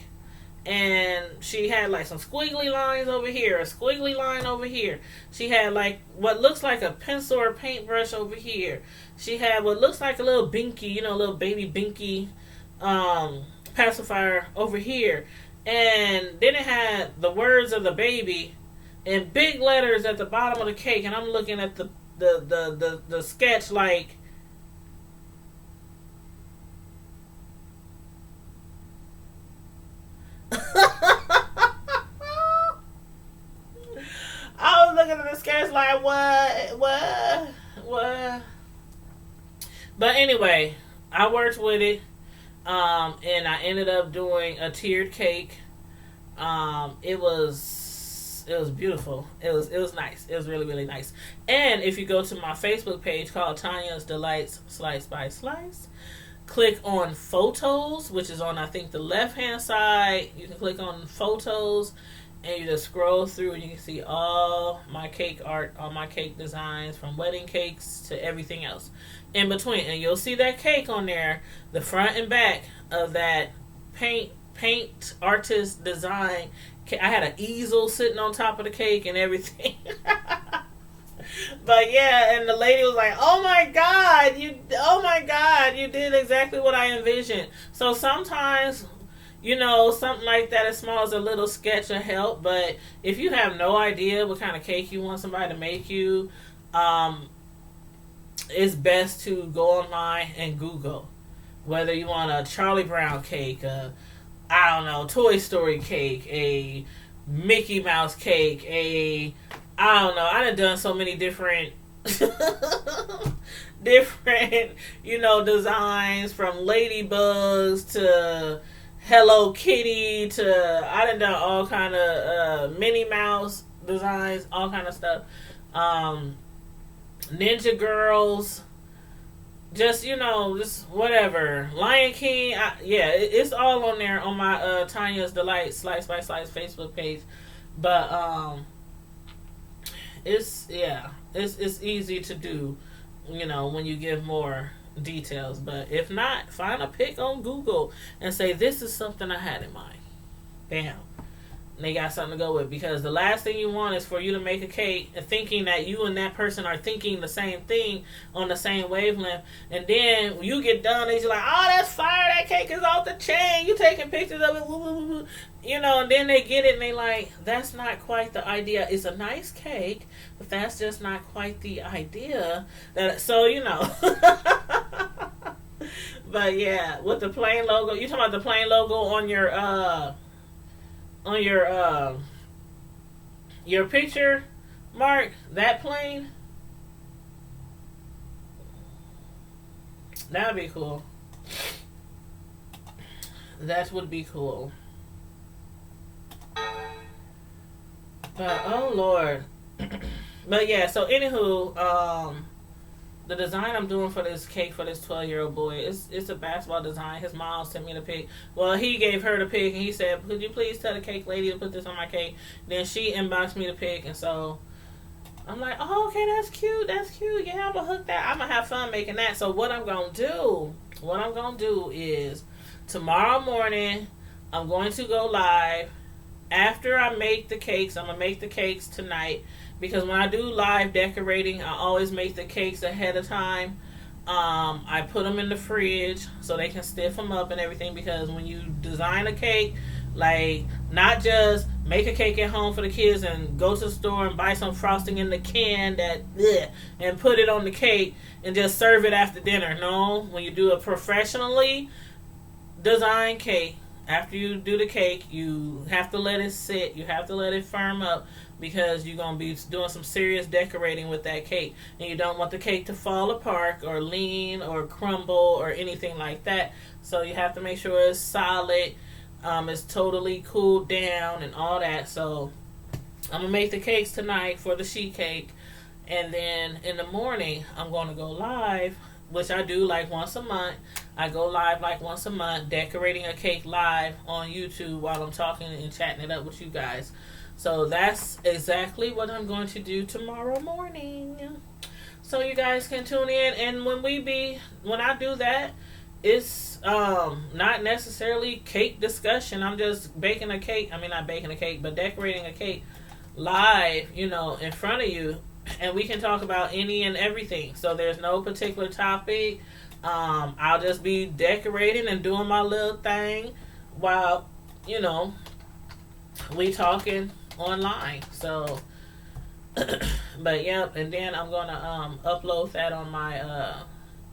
S1: and she had like some squiggly lines over here, a squiggly line over here. She had like what looks like a pencil or paintbrush over here. She had what looks like a little binky, little baby binky pacifier over here. And then it had the words of the baby in big letters at the bottom of the cake. And I'm looking at the sketch like, I was looking at the sketch like, what? But anyway, I worked with it, and I ended up doing a tiered cake. It was beautiful. It was nice. It was really, really nice. And if you go to my Facebook page called Tanya's Delights Slice by Slice, click on photos, which is on, I think, the left hand side. You can click on photos, and you just scroll through, and you can see all my cake art, all my cake designs, from wedding cakes to everything else in between. And you'll see that cake on there, the front and back of that paint artist design. I had an easel sitting on top of the cake and everything. But yeah, and the lady was like, oh my god, you did exactly what I envisioned. So sometimes, something like that as small as a little sketch will help. But if you have no idea what kind of cake you want somebody to make you, it's best to go online and Google whether you want a Charlie Brown cake, I don't know, Toy Story cake, a Mickey Mouse cake, I don't know. I done so many different designs, from ladybugs to Hello Kitty to I done all kind of Minnie Mouse designs, all kind of stuff. Ninja Girls, just whatever. Lion King, it's all on there on my Tanya's Delight Slice by Slice Facebook page. But it's easy to do, when you give more details. But if not, find a pic on Google and say, this is something I had in mind. Bam. they got something to go with, because the last thing you want is for you to make a cake and thinking that you and that person are thinking the same thing on the same wavelength, and then when you get done and you're like, oh, that's fire, that cake is off the chain, you taking pictures of it, you know, and then they get it and they like, that's not quite the idea. It's a nice cake, but that's just not quite the idea. So, you know. But yeah, with the plain logo, you talking about the plain logo on your picture, Mark? That plain? That'd be cool. That would be cool. But oh Lord. But yeah, so anywho, the design I'm doing for this cake for this 12-year-old boy, it's a basketball design. His mom sent me the pic. Well, he gave her the pic, and he said, could you please tell the cake lady to put this on my cake? Then she inboxed me the pic, and so I'm like, oh, okay, that's cute, yeah, I'm gonna hook that, I'm gonna have fun making that. So what I'm gonna do is tomorrow morning I'm going to go live after I make the cakes. I'm gonna make the cakes tonight, because when I do live decorating, I always make the cakes ahead of time. I put them in the fridge so they can stiff them up and everything, because when you design a cake, like, not just make a cake at home for the kids and go to the store and buy some frosting in the can and put it on the cake and just serve it after dinner. No, when you do a professionally designed cake, after you do the cake, you have to let it sit. You have to let it firm up, because you're going to be doing some serious decorating with that cake. And you don't want the cake to fall apart or lean or crumble or anything like that. So you have to make sure it's solid, it's totally cooled down and all that. So I'm going to make the cakes tonight for the sheet cake. And then in the morning, I'm going to go live, which I do like once a month. I go live like once a month, decorating a cake live on YouTube while I'm talking and chatting it up with you guys. So that's exactly what I'm going to do tomorrow morning. So you guys can tune in. And when I do that, it's not necessarily cake discussion. I'm just baking a cake. I mean, not baking a cake, but decorating a cake live, you know, in front of you. And we can talk about any and everything. So there's no particular topic. I'll just be decorating and doing my little thing while, you know, we talking online. So but yep, and then I'm gonna upload that on my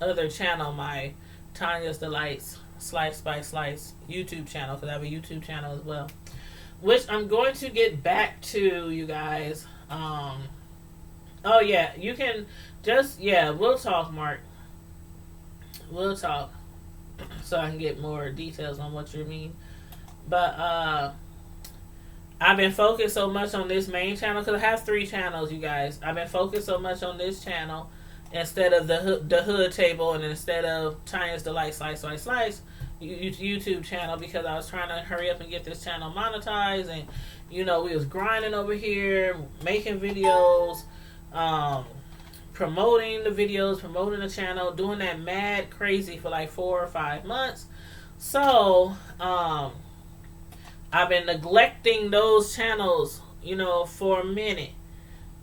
S1: other channel, my Tanya's Delights Slice by Slice YouTube channel, because I have a YouTube channel as well, which I'm going to get back to, you guys. Oh yeah, you can just, yeah, we'll talk, Mark. We'll talk so I can get more details on what you mean. But I've been focused so much on this main channel, because I have 3 channels, you guys. I've been focused so much on this channel instead of the hood table, and instead of Tanya's Delight Slice YouTube channel, because I was trying to hurry up and get this channel monetized. And you know, we was grinding over here, making videos, promoting the videos, promoting the channel, doing that mad crazy for like 4 or 5 months. So I've been neglecting those channels, you know, for a minute,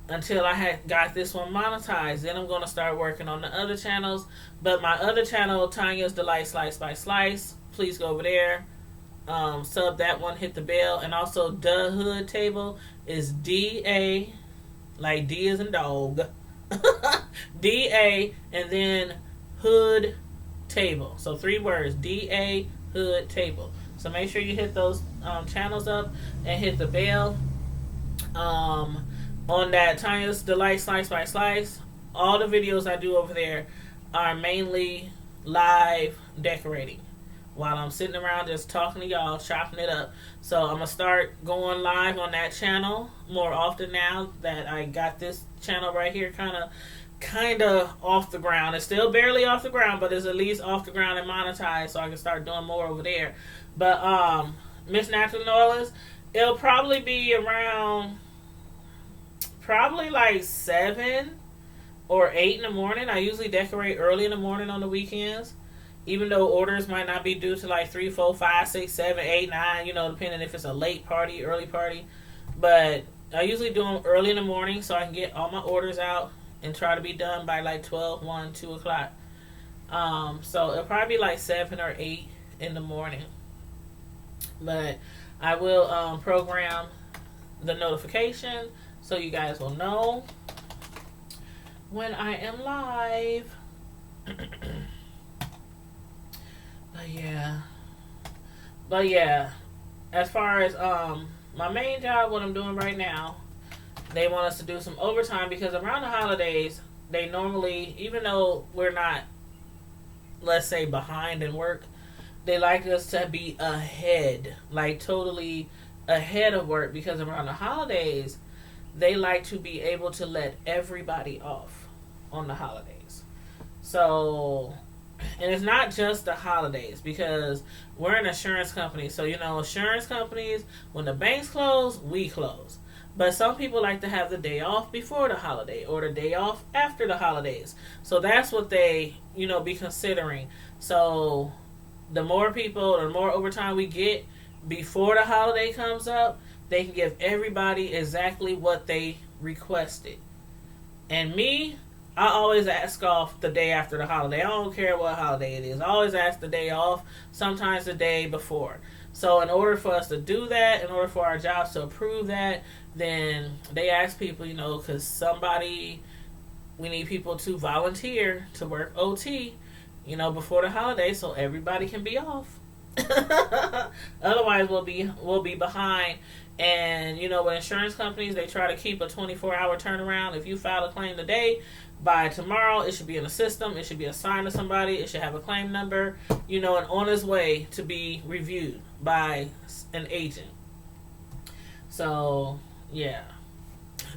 S1: until I had got this one monetized. Then I'm going to start working on the other channels. But my other channel, Tanya's Delight Slice by Slice, please go over there, sub that one, hit the bell. And also, the hood table is DA, like D as in dog, DA, and then hood table. So 3 words, DA hood table. So make sure you hit those channels up and hit the bell. On that Tanya's Delight Slice by Slice, all the videos I do over there are mainly live decorating, while I'm sitting around just talking to y'all, chopping it up. So I'm going to start going live on that channel more often now that I got this channel right here kind of off the ground. It's still barely off the ground, but it's at least off the ground and monetized, so I can start doing more over there. But Miss Natural New Orleans, it'll probably be around like 7 or 8 in the morning. I usually decorate early in the morning on the weekends, Even though orders might not be due to like 3, 4, 5, 6, 7, 8, 9, depending if it's a late party, early party. But I usually do them early in the morning so I can get all my orders out and try to be done by like 12, 1, 2 o'clock. So it'll probably be like 7 or 8 in the morning. But I will program the notification so you guys will know when I am live. But yeah, as far as my main job, what I'm doing right now, they want us to do some overtime because around the holidays, they normally, even though we're not, let's say, behind in work, they like us to be ahead, like totally ahead of work, because around the holidays, they like to be able to let everybody off on the holidays. So, and it's not just the holidays, because we're an insurance company. So, insurance companies, when the banks close, we close. But some people like to have the day off before the holiday or the day off after the holidays. So that's what they, be considering. So the more people, the more overtime we get before the holiday comes up, they can give everybody exactly what they requested. And me, I always ask off the day after the holiday. I don't care what holiday it is. I always ask the day off, sometimes the day before. So in order for us to do that, in order for our jobs to approve that, then they ask people, because we need people to volunteer to work OT, before the holiday so everybody can be off. Otherwise, we'll be behind. And, with insurance companies, they try to keep a 24-hour turnaround. If you file a claim today, by tomorrow, it should be in the system. It should be assigned to somebody. It should have a claim number, and on its way to be reviewed by an agent. So, yeah.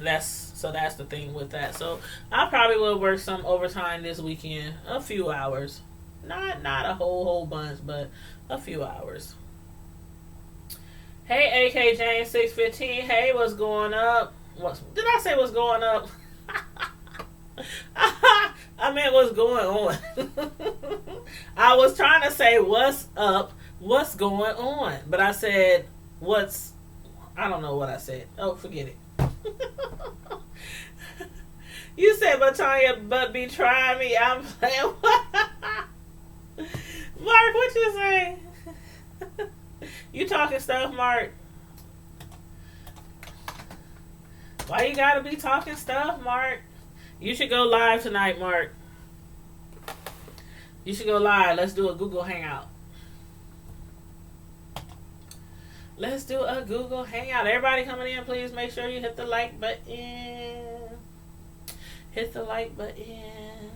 S1: That's the thing with that. So, I probably will work some overtime this weekend. A few hours. Not a whole bunch, but a few hours. Hey, AK James 615. Hey, what's going up? Did I say what's going up? I meant what's going on. I was trying to say what's up, what's going on, but I said I don't know what I said. Oh, forget it. You said, but Tanya, but be trying me. I'm playing. Mark, what you say? You talking stuff, Mark? Why you gotta be talking stuff, Mark? You should go live tonight, Mark. You should go live. Let's do a Google Hangout. Let's do a Google Hangout. Everybody coming in, please make sure you hit the like button. Hit the like button.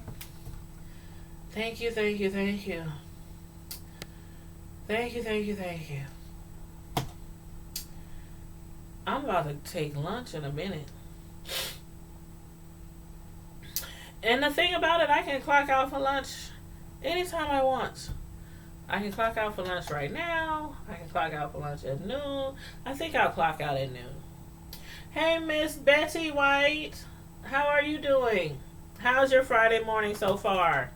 S1: Thank you, thank you, thank you. Thank you, thank you, thank you. I'm about to take lunch in a minute. And the thing about it, I can clock out for lunch anytime I want. I can clock out for lunch right now. I can clock out for lunch at noon. I think I'll clock out at noon. Hey, Miss Betty White. How are you doing? How's your Friday morning so far?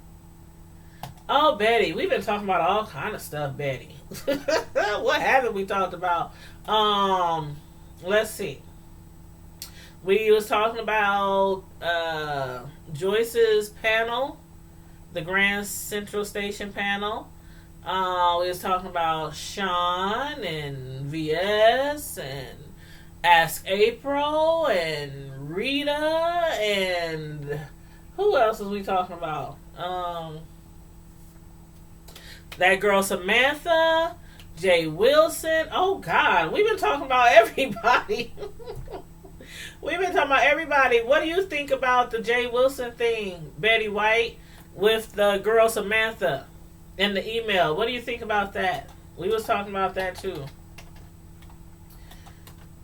S1: Oh, Betty. We've been talking about all kind of stuff, Betty. What haven't we talked about? Let's see. We was talking about Joyce's panel, the Grand Central Station panel. We was talking about Sean and VS and Ask April and Rita and who else was we talking about? That girl Samantha, Jay Wilson. Oh God, we've been talking about everybody. We've been talking about everybody. What do you think about the Jay Wilson thing, Betty White, with the girl Samantha in the email? What do you think about that? We was talking about that too.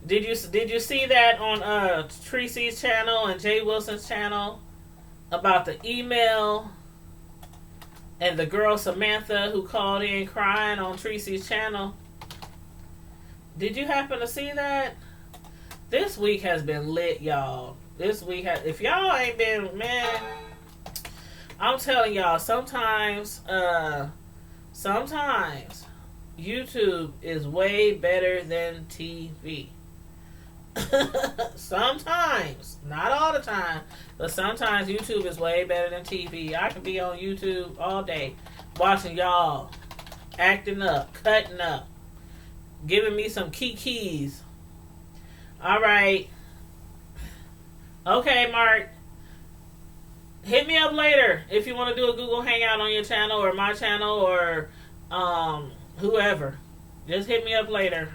S1: Did you see that on Tracy's channel and Jay Wilson's channel about the email and the girl Samantha who called in crying on Tracy's channel? Did you happen to see that? This week has been lit, y'all. This week if y'all ain't been, man, I'm telling y'all, sometimes sometimes YouTube is way better than TV. Sometimes, not all the time, but sometimes YouTube is way better than TV. I can be on YouTube all day watching y'all acting up, cutting up, giving me some keys. All right. Okay, Mark. Hit me up later if you want to do a Google Hangout on your channel or my channel or whoever. Just hit me up later.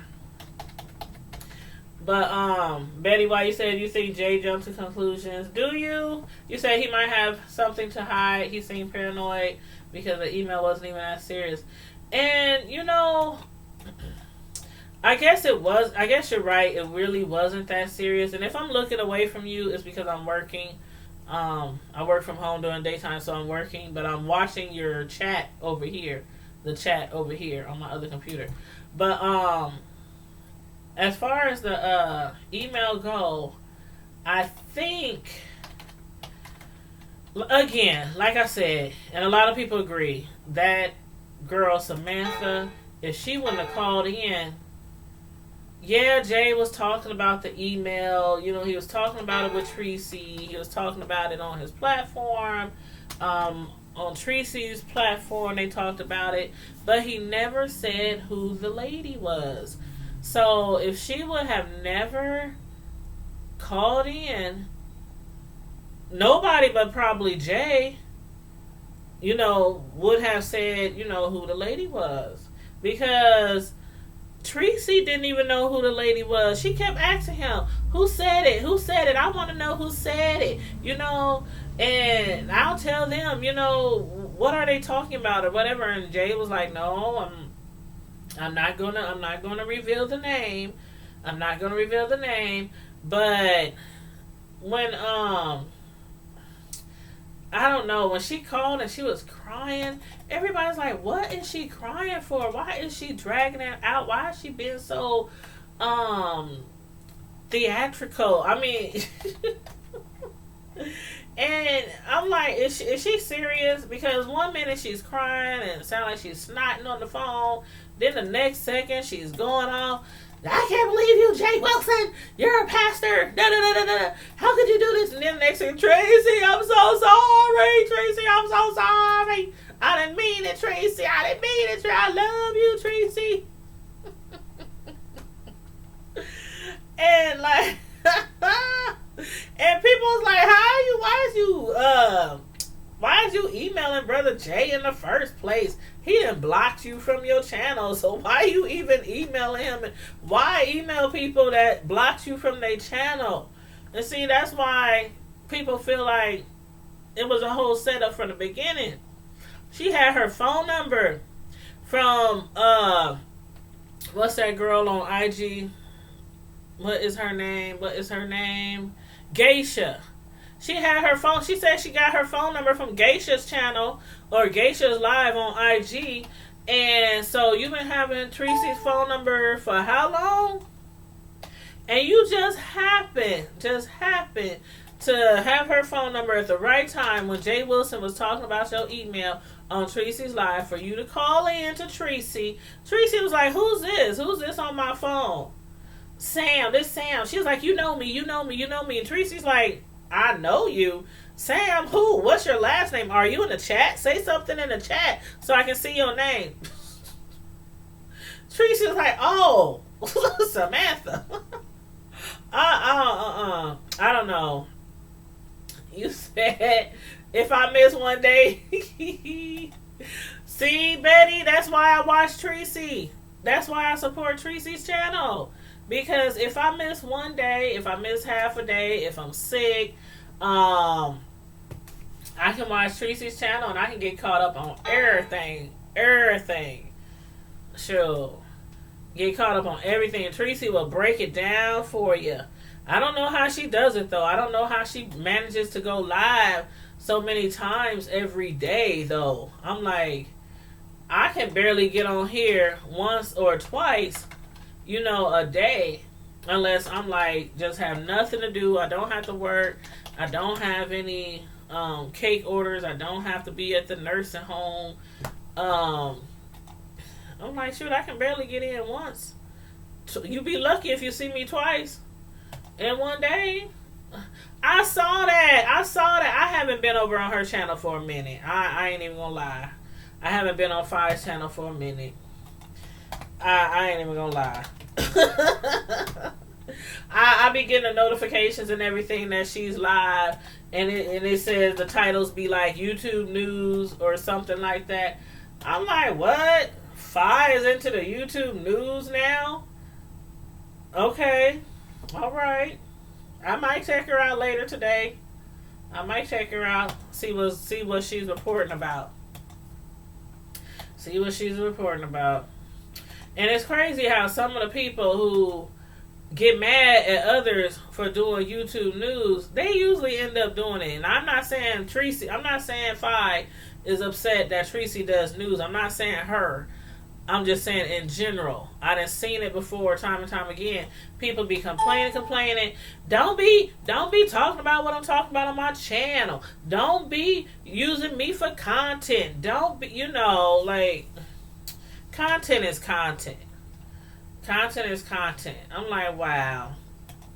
S1: But Betty, why you said you think Jay jumped to conclusions? Do you? You said he might have something to hide. He seemed paranoid because the email wasn't even that serious. And I guess it was. I guess you're right. It really wasn't that serious. And if I'm looking away from you, it's because I'm working. I work from home during daytime, so I'm working. But I'm watching your chat over here, the chat over here on my other computer. But as far as the email go, I think, again, like I said, and a lot of people agree, that girl Samantha, if she wouldn't have called in, yeah, Jay was talking about the email. He was talking about it with Tracy. He was talking about it on his platform. On Tracy's platform, they talked about it. But he never said who the lady was. So if she would have never called in, nobody but probably Jay, would have said, who the lady was. Because Tracy didn't even know who the lady was. She kept asking him, who said it? Who said it? I want to know who said it. And I'll tell them, what are they talking about or whatever. And Jay was like, no, I'm not gonna reveal the name. I'm not gonna reveal the name. But when I don't know, when she called and she was crying, everybody's like, what is she crying for? Why is she dragging it out? Why is she being so theatrical? I mean and I'm like, is she serious? Because one minute she's crying and it sounds like she's snotting on the phone. Then the next second she's going off. I can't believe you, Jay Wilson. You're a pastor. Da, da, da, da, da. How could you do this? And then the next thing, Tracy, I'm so sorry. Tracy, I'm so sorry. I didn't mean it, Tracy. I didn't mean it. I love you, Tracy. And like, and people was like, why is you emailing Brother Jay in the first place? He done blocked you from your channel, so why you even emailing him? And why email people that blocked you from their channel? And see, that's why people feel like it was a whole setup from the beginning. She had her phone number from what's that girl on IG? What is her name? Geisha. She had her phone. She said she got her phone number from Geisha's channel or Geisha's live on IG. And so you've been having Tracy's phone number for how long? And you just happened to have her phone number at the right time when Jay Wilson was talking about your email on Tracy's live for you to call in to Tracy. Tracy was like, who's this? Who's this on my phone? Sam, this Sam. She was like, you know me. And Tracy's like, I know you. Sam, who? What's your last name? Are you in the chat? Say something in the chat so I can see your name. Tracy was like, oh, Samantha. I don't know. You said, if I miss one day. See, Betty, that's why I watch Tracy. That's why I support Tracy's channel. Because if I miss one day, if I miss half a day, if I'm sick, I can watch Tracy's channel and I can get caught up on everything. Sure. Get caught up on everything. And Tracy will break it down for you. I don't know how she does it, though. I don't know how she manages to go live so many times every day, though. I'm like, I can barely get on here once or twice, a day, unless I'm like, just have nothing to do. I don't have to work. I don't have any cake orders. I don't have to be at the nursing home. I'm like, shoot, I can barely get in once. You be lucky if you see me twice in one day. I saw that. I haven't been over on her channel for a minute. I ain't even gonna lie. I haven't been on Fi's channel for a minute. I ain't even gonna lie. I be getting the notifications and everything that she's live, and it says the titles be like YouTube news or something like that. I'm like, what? Fi is into the YouTube news now? Okay, all right. I might check her out later today. I might check her out, see what she's reporting about. See what she's reporting about. And it's crazy how some of the people who get mad at others for doing YouTube news, they usually end up doing it. And I'm not saying Fi is upset that Tracy does news. I'm not saying her. I'm just saying in general. I done seen it before time and time again. People be complaining. Don't be talking about what I'm talking about on my channel. Don't be using me for content. Don't be, like, content is content. Content is content. I'm like, wow.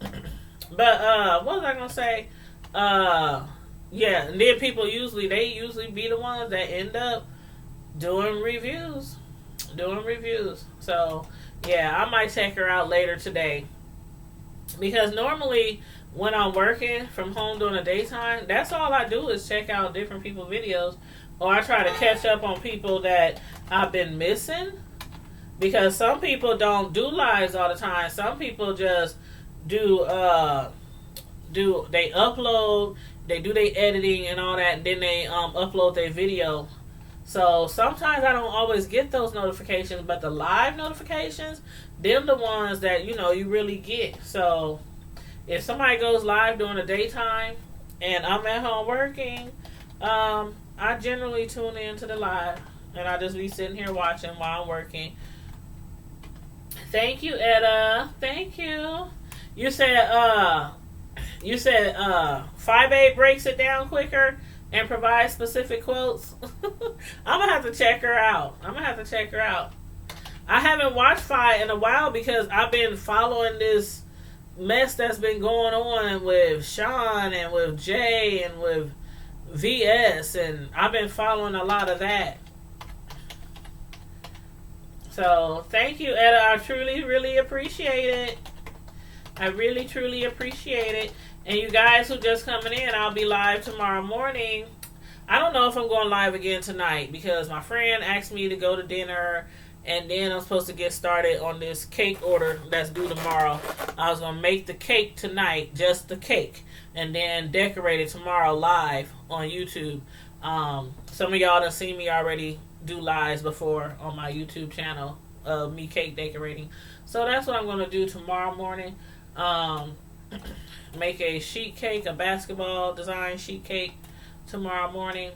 S1: But what was I gonna say? Yeah, and then people usually be the ones that end up doing reviews. So yeah, I might check her out later today. Because normally when I'm working from home during the daytime, that's all I do is check out different people's videos. Or I try to catch up on people that I've been missing. Because some people don't do lives all the time. Some people just they upload, they do their editing and all that, and then they upload their video. So sometimes I don't always get those notifications, but the live notifications, them the ones that you really get. So if somebody goes live during the daytime and I'm at home working, I generally tune into the live and I just be sitting here watching while I'm working. Thank you, Etta. Thank you. You said 5A breaks it down quicker and provides specific quotes. I'm gonna have to check her out. I haven't watched Fi in a while because I've been following this mess that's been going on with Sean and with Jay and with VS, and I've been following a lot of that. So thank you, Etta. I truly, really appreciate it. I really, truly appreciate it. And you guys who just coming in, I'll be live tomorrow morning. I don't know if I'm going live again tonight because my friend asked me to go to dinner and then I'm supposed to get started on this cake order that's due tomorrow. I was going to make the cake tonight, just the cake, and then decorate it tomorrow live on YouTube. Some of y'all done seen me already do lives before on my YouTube channel of me cake decorating. So that's what I'm going to do tomorrow morning. Make a sheet cake, a basketball design sheet cake tomorrow morning.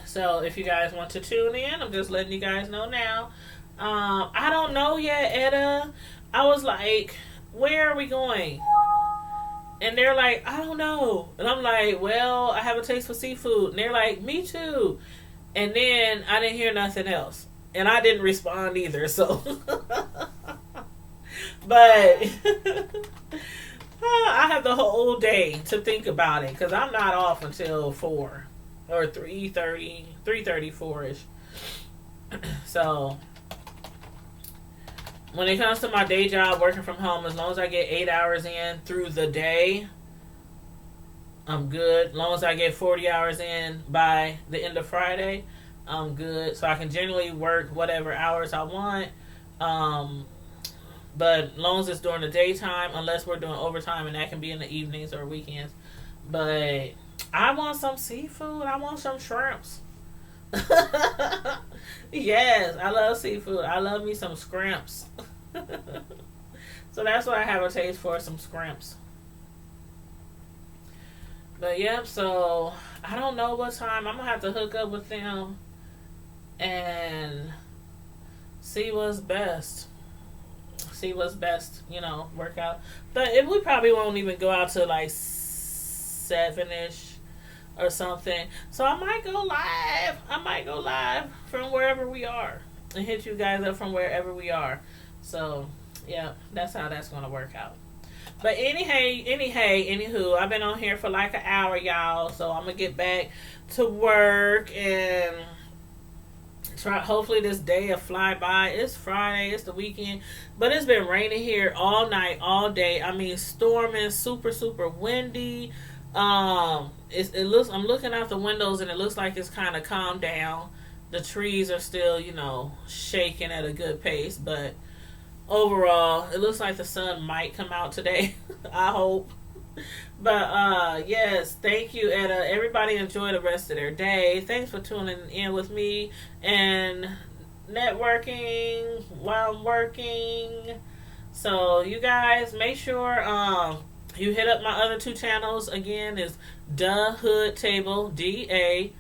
S1: So if you guys want to tune in, I'm just letting you guys know now. I don't know yet, Etta. I was like, where are we going? And they're like, I don't know. And I'm like, well, I have a taste for seafood. And they're like, me too. And then I didn't hear nothing else. And I didn't respond either. So, but I have the whole day to think about it because I'm not off until 4 or 3:30, 3:34ish. So when it comes to my day job, working from home, as long as I get 8 hours in through the day, I'm good. As long as I get 40 hours in by the end of Friday, I'm good. So I can generally work whatever hours I want. But as long as it's during the daytime, unless we're doing overtime, and that can be in the evenings or weekends. But I want some seafood. I want some shrimps. Yes, I love seafood. I love me some scrimps. So that's what I have a taste for, some scrimps. But yep, so I don't know what time. I'm going to have to hook up with them and see what's best. Work out. But we probably won't even go out to like 7ish or something. So I might go live from wherever we are. and hit you guys up from wherever we are. So, yeah, that's how that's going to work out. But anywho, I've been on here for like an hour, y'all. So I'm going to get back to work and try. Hopefully this day will fly by. It's Friday. It's the weekend. But it's been raining here all night, all day. I mean, storming, super, super windy. It looks. I'm looking out the windows and it looks like it's kind of calmed down. The trees are still, shaking at a good pace, but overall, it looks like the sun might come out today. I hope. But yes, thank you, and everybody enjoy the rest of their day. Thanks for tuning in with me and networking while I'm working. So you guys make sure you hit up my other two channels. Again, is Da Hood Table, DA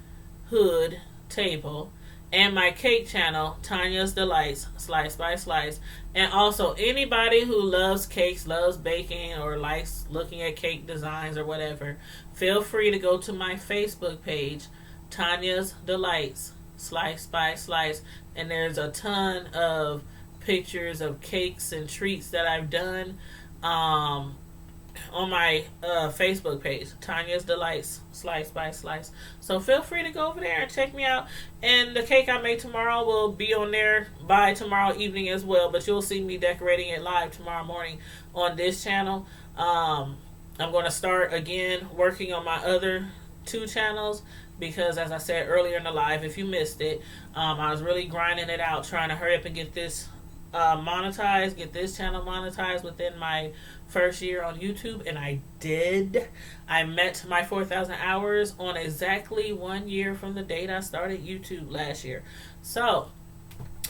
S1: Hood Table, and my cake channel, Tanya's Delights, Slice by Slice. And also, anybody who loves cakes, loves baking, or likes looking at cake designs or whatever, feel free to go to my Facebook page, Tanya's Delights, Slice by Slice. And there's a ton of pictures of cakes and treats that I've done on my Facebook page, Tanya's Delights, Slice by Slice. So feel free to go over there and check me out. And the cake I made tomorrow will be on there by tomorrow evening as well. But you'll see me decorating it live tomorrow morning on this channel. I'm going to start again working on my other two channels because, as I said earlier in the live, if you missed it, I was really grinding it out, trying to hurry up and get this monetized, get this channel monetized within my first year on YouTube, and I did. I met my 4,000 hours on exactly 1 year from the date I started YouTube last year. So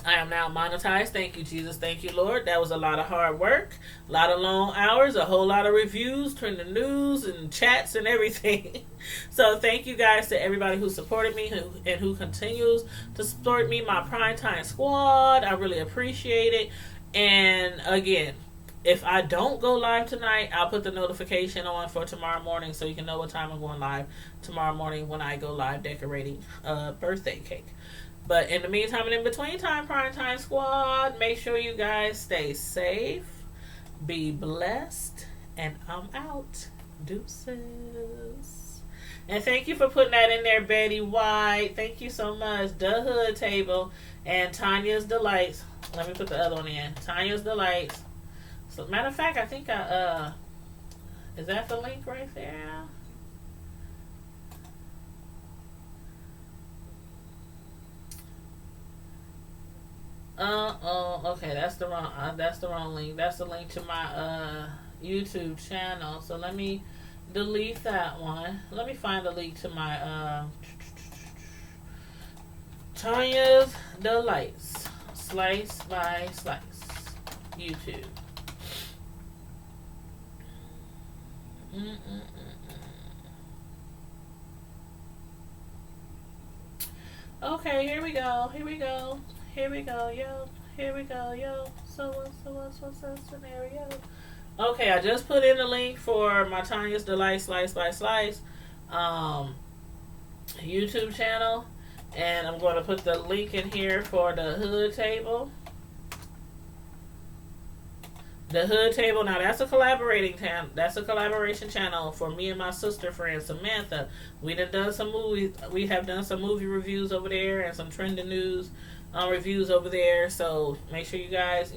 S1: I am now monetized. Thank you, Jesus. Thank you, Lord. That was a lot of hard work, a lot of long hours, a whole lot of reviews, trending news, and chats and everything. So thank you guys to everybody who supported me and who continues to support me, my Primetime Squad. I really appreciate it. And again, if I don't go live tonight, I'll put the notification on for tomorrow morning so you can know what time I'm going live tomorrow morning when I go live decorating a birthday cake. But in the meantime and in between time, Primetime Squad, make sure you guys stay safe, be blessed, and I'm out. Deuces. And thank you for putting that in there, Betty White. Thank you so much. The Hood Table and Tanya's Delights. Let me put the other one in. Tanya's Delights. So, matter of fact, I think is that the link right there? Okay, that's the wrong link. That's the link to my YouTube channel. So let me delete that one. Let me find the link to my Tanya's Delights, Slice by Slice, YouTube. Okay, here we go, yo. Here we go, yo. So what's that scenario? Okay, I just put in the link for my Tanya's Delight Slice by Slice YouTube channel. And I'm going to put the link in here for the Hood Table. The Hood Table, now that's a collaboration channel for me and my sister friend Samantha. We done some movies. We have done some movie reviews over there and some trending news reviews over there. So make sure you guys,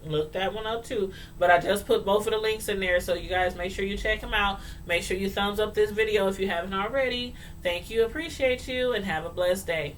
S1: look that one up too. But I just put both of the links in there, so you guys make sure you check them out. Make sure you thumbs up this video if you haven't already. Thank you, appreciate you, and have a blessed day.